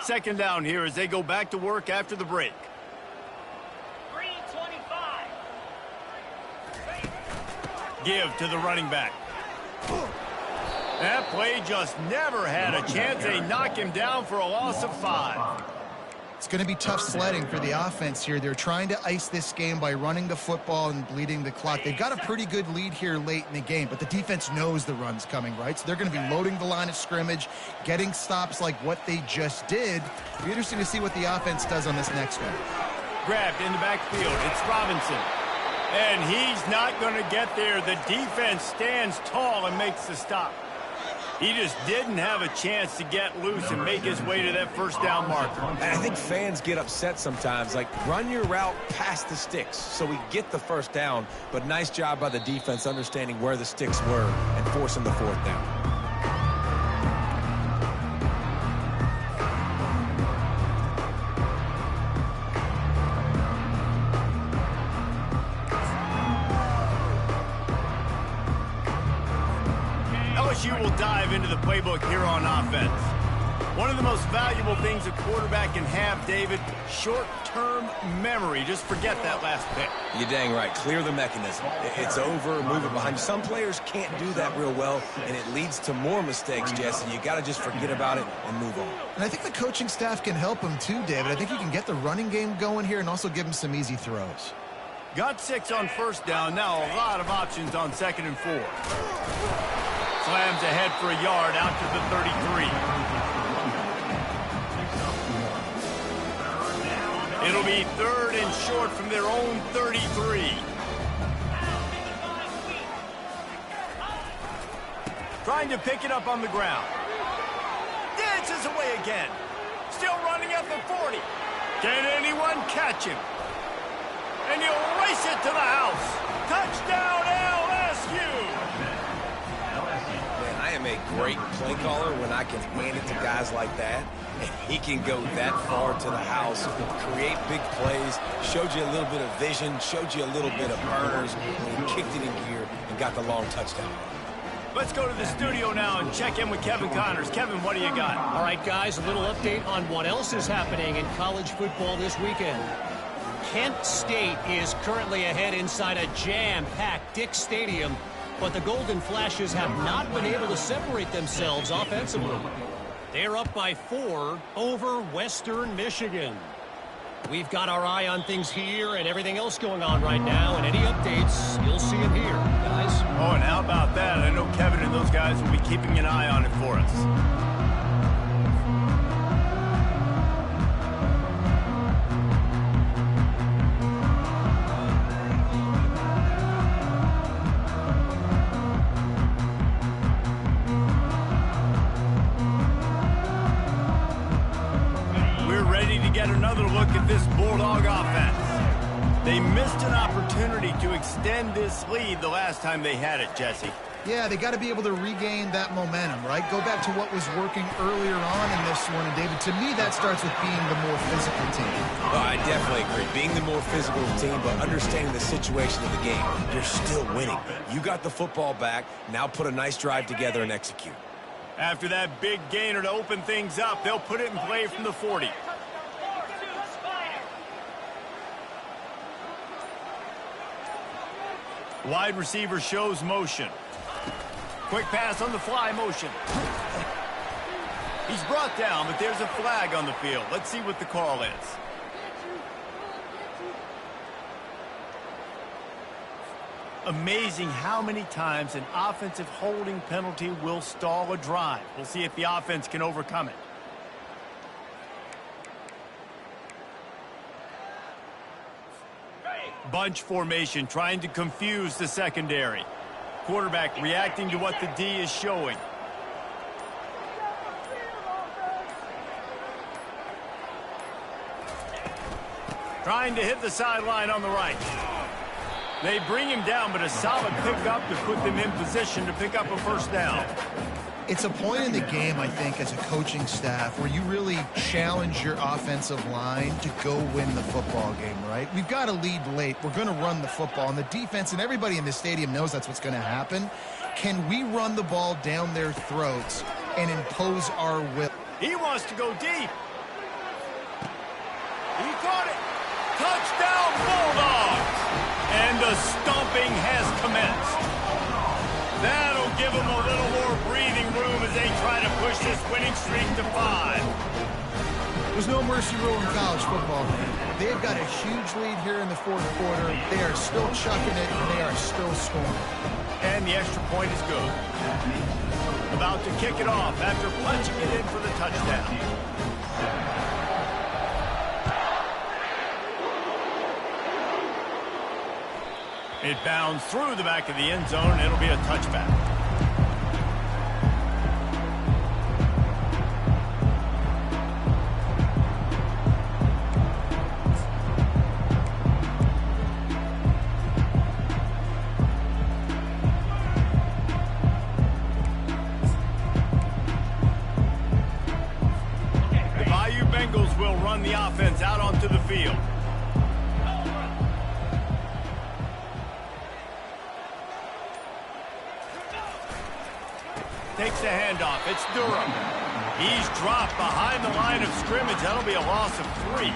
Second down here as they go back to work after the break. 3:25. Give to the running back. That play just never had a chance. They knock him down for a loss of 5. It's going to be tough sledding for the offense here. They're trying to ice this game by running the football and bleeding the clock. They've got a pretty good lead here late in the game, but the defense knows the run's coming, right? So they're going to be loading the line of scrimmage, getting stops like what they just did. It'll be interesting to see what the offense does on this next one. Grabbed in the backfield. It's Robinson. And he's not going to get there. The defense stands tall and makes the stop. He just didn't have a chance to get loose and make his way to that first down marker. And I think fans get upset sometimes, like run your route past the sticks so we get the first down, but nice job by the defense understanding where the sticks were and forcing the fourth down. LSU will dive into the playbook here on offense. One of the most valuable things a quarterback can have, David, short-term memory. Just forget that last pick. You're dang right. Clear the mechanism. It's over, move it behind. Some players can't do that real well, and it leads to more mistakes, Jesse. You got to just forget about it and move on. And I think the coaching staff can help him too, David. I think you can get the running game going here and also give him some easy throws. Got 6 on first down. Now a lot of options on 2nd and 4. Slams ahead for a yard out to the 33. It'll be 3rd and short from their own 33. Trying to pick it up on the ground. Dances away again. Still running at the 40. Can anyone catch him? And he'll race it to the house. Touchdown, LSU! Man, I am a great play caller when I can hand it to guys like that. And he can go that far to the house, create big plays, showed you a little bit of vision, showed you a little bit of burners, and he kicked it in gear and got the long touchdown. Let's go to the studio now and check in with Kevin Connors. Kevin, what do you got? All right, guys, a little update on what else is happening in college football this weekend. Kent State is currently ahead inside a jam-packed Dick Stadium, but the Golden Flashes have not been able to separate themselves offensively. They're up by 4 over Western Michigan. We've got our eye on things here and everything else going on right now, and any updates, you'll see them here, guys. Oh, and how about that? I know Kevin and those guys will be keeping an eye on it for us. Get another look at this Bulldog offense. They missed an opportunity to extend this lead the last time they had it, Jesse. Yeah, they got to be able to regain that momentum, right? Go back to what was working earlier on in this one. And, David, to me, that starts with being the more physical team. Well, I definitely agree. Being the more physical team, but understanding the situation of the game. You're still winning. You got the football back. Now put a nice drive together and execute. After that big gainer to open things up, they'll put it in play from the 40. Wide receiver shows motion. Quick pass on the fly motion. He's brought down, but there's a flag on the field. Let's see what the call is. Amazing how many times an offensive holding penalty will stall a drive. We'll see if the offense can overcome it. Bunch formation trying to confuse the secondary. Quarterback reacting to what the D is showing. Trying to hit the sideline on the right. They bring him down, but a solid pickup to put them in position to pick up a first down. It's a point in the game, I think, as a coaching staff where you really challenge your offensive line to go win the football game, right? We've got to lead late. We're going to run the football. And the defense and everybody in the stadium knows that's what's going to happen. Can we run the ball down their throats and impose our will? He wants to go deep. He caught it. Touchdown, Bulldogs. And the stomping has commenced. That'll give them a little more breathing room as they try to push this winning streak to 5. There's no mercy rule in college football, man. They've got a huge lead here in the fourth quarter. They are still chucking it, and they are still scoring. And the extra point is good. About to kick it off after punching it in for the touchdown. It bounds through the back of the end zone. It'll be a touchback. The Bayou Bengals will run the offense out onto the field. Takes the handoff. It's Durham. He's dropped behind the line of scrimmage. That'll be a loss of 3.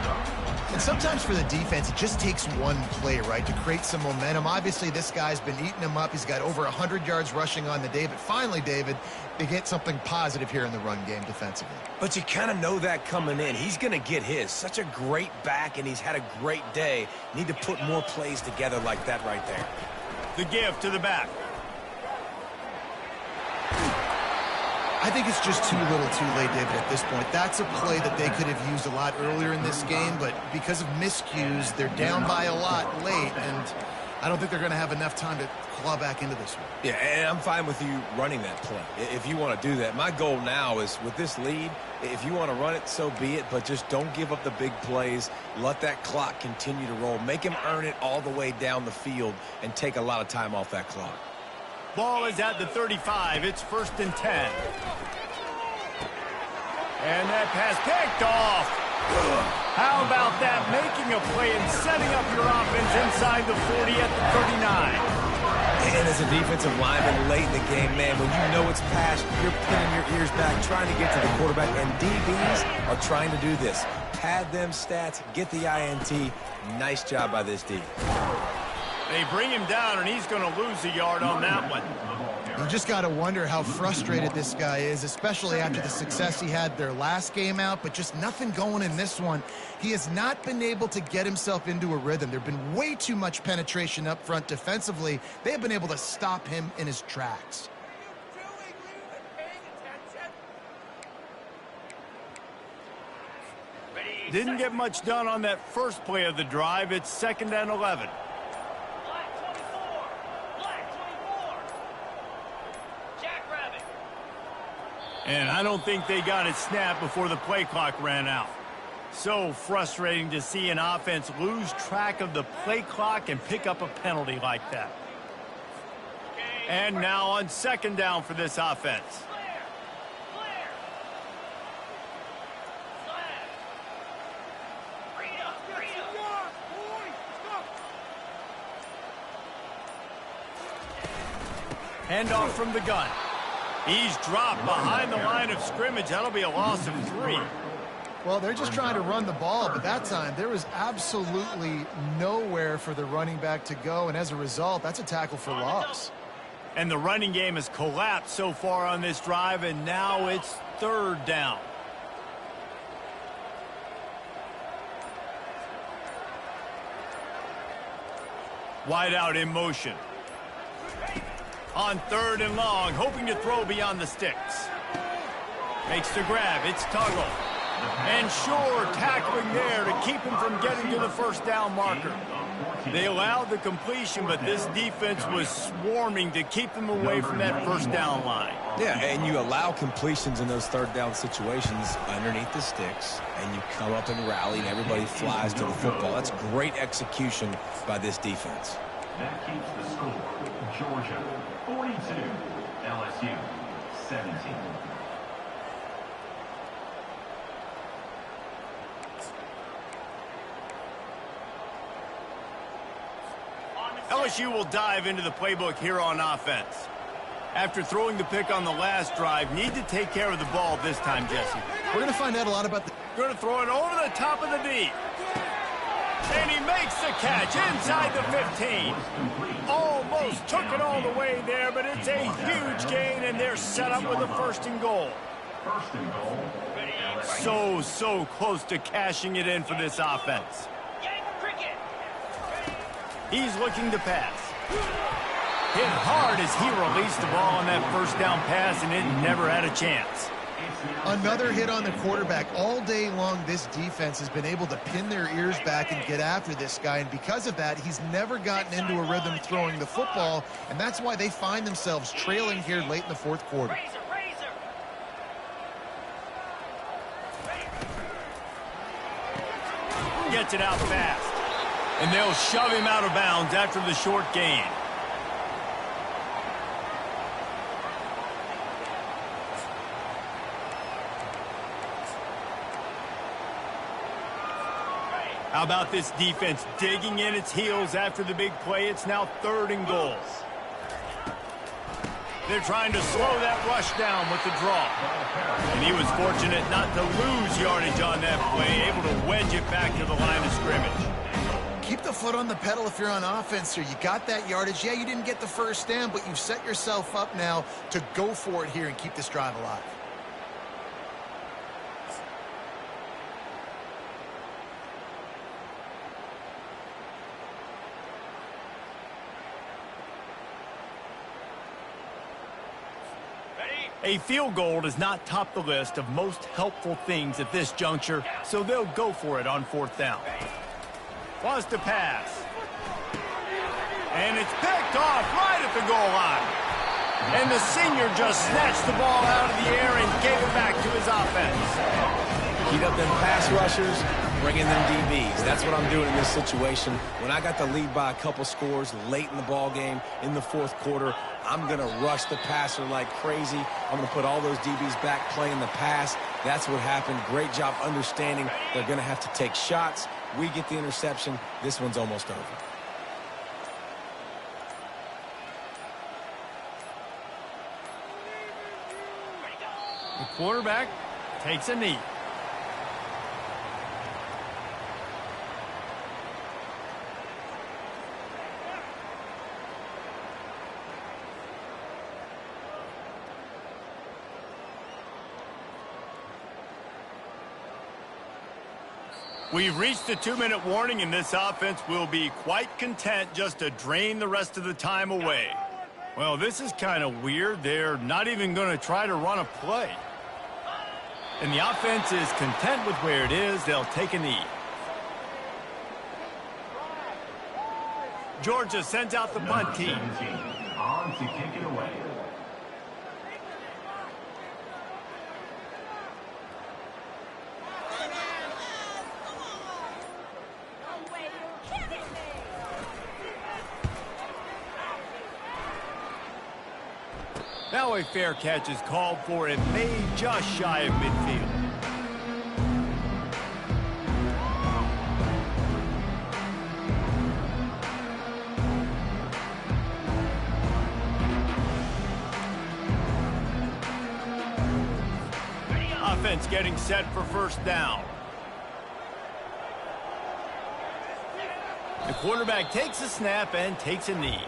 And sometimes for the defense, it just takes one play, right, to create some momentum. Obviously, this guy's been eating him up. He's got over 100 yards rushing on the day. But finally, David, they get something positive here in the run game defensively. But you kind of know that coming in. He's going to get his. Such a great back, and he's had a great day. Need to put more plays together like that right there. The give to the back. I think it's just too little too late, David, at this point. That's a play that they could have used a lot earlier in this game, but because of miscues, they're down by a lot late, and I don't think they're going to have enough time to claw back into this one. Yeah, and I'm fine with you running that play if you want to do that. My goal now is with this lead, if you want to run it, so be it, but just don't give up the big plays. Let that clock continue to roll. Make him earn it all the way down the field and take a lot of time off that clock. Ball is at the 35. It's 1st and 10. And that pass picked off. How about that? Making a play and setting up your offense inside the 40 at the 39. And as a defensive lineman late in the game, man, when you know it's past, you're pinning your ears back, trying to get to the quarterback, and DBs are trying to do this. Pad them stats, get the INT. Nice job by this D. They bring him down, and he's going to lose a yard on that one. You just got to wonder how frustrated this guy is, especially after the success he had their last game out, but just nothing going in this one. He has not been able to get himself into a rhythm. There have been way too much penetration up front defensively. They have been able to stop him in his tracks. Didn't get much done on that first play of the drive. It's 2nd and 11. And I don't think they got it snapped before the play clock ran out. So frustrating to see an offense lose track of the play clock and pick up a penalty like that. And now on 2nd down for this offense. Handoff from the gun. He's dropped behind the line of scrimmage. That'll be a loss of 3. Well, they're just trying to run the ball, but that time there was absolutely nowhere for the running back to go, and as a result, that's a tackle for loss. And the running game has collapsed so far on this drive, and now it's 3rd down. Wide out in motion. On 3rd and long, hoping to throw beyond the sticks. Makes the grab. It's Tuggle. And sure, tackling there to keep him from getting to the 1st down marker. They allowed the completion, but this defense was swarming to keep them away from that 1st down line. Yeah, and you allow completions in those 3rd down situations underneath the sticks, and you come up and rally, and everybody flies to the football. That's great execution by this defense. That keeps the score. Georgia 42, LSU 17. LSU will dive into the playbook here on offense. After throwing the pick on the last drive, need to take care of the ball this time, Jesse. We're going to find out a lot about the... Going to throw it over the top of the deep. And he makes the catch inside the 15. Almost took it all the way there, but it's a huge gain, and they're set up with a 1st and goal. So close to cashing it in for this offense. He's looking to pass. Hit hard as he released the ball on that 1st down pass, and it never had a chance. Another hit on the quarterback. All day long, this defense has been able to pin their ears back and get after this guy, and because of that, he's never gotten into a rhythm throwing the football, and that's why they find themselves trailing here late in the 4th quarter. Gets it out fast. And they'll shove him out of bounds after the short gain. How about this defense digging in its heels after the big play? It's now 3rd and goal. They're trying to slow that rush down with the draw. And he was fortunate not to lose yardage on that play, able to wedge it back to the line of scrimmage. Keep the foot on the pedal if you're on offense here. You got that yardage. Yeah, you didn't get the 1st down, but you've set yourself up now to go for it here and keep this drive alive. A field goal does not top the list of most helpful things at this juncture, so they'll go for it on 4th down. Wants to pass. And it's picked off right at the goal line. And the senior just snatched the ball out of the air and gave it back to his offense. Heat up them pass rushers, bring in them DBs. That's what I'm doing in this situation. When I got the lead by a couple scores late in the ball game in the 4th quarter, I'm going to rush the passer like crazy. I'm going to put all those DBs back playing the pass. That's what happened. Great job understanding they're going to have to take shots. We get the interception. This one's almost over. The quarterback takes a knee. We've reached the 2-minute warning, and this offense will be quite content just to drain the rest of the time away. Well, this is kind of weird. They're not even going to try to run a play. And the offense is content with where it is. They'll take a knee. Georgia sends out the punt team. On to kick it away. Now a fair catch is called for and made just shy of midfield. Offense getting set for 1st down. The quarterback takes a snap and takes a knee.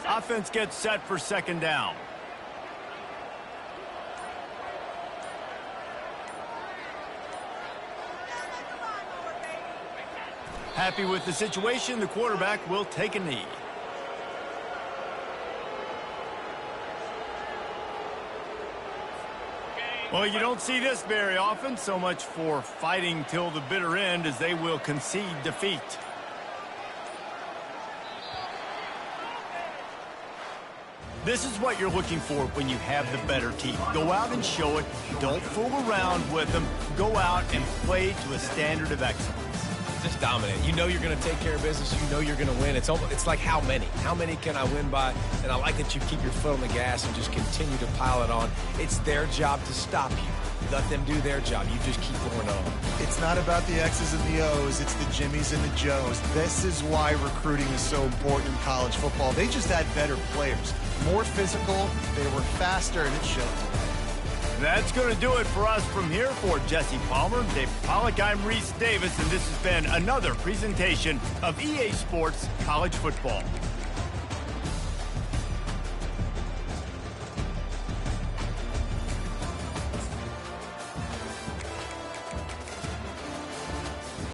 Offense gets set for second down. Happy with the situation, the quarterback will take a knee. Well, you don't see this very often. So much for fighting till the bitter end, as they will concede defeat. This is what you're looking for when you have the better team. Go out and show it. Don't fool around with them. Go out and play to a standard of excellence. Just dominate. You know you're going to take care of business. You know you're going to win. It's like how many? How many can I win by? And I like that you keep your foot on the gas and just continue to pile it on. It's their job to stop you. Let them do their job. You just keep going on. It's not about the X's and the O's. It's the Jimmies and the Joes. This is why recruiting is so important in college football. They just had better players. More physical. They were faster, and it showed today. That's going to do it for us from here. For Jesse Palmer, Dave Pollack, I'm Reese Davis, and this has been another presentation of EA Sports College Football.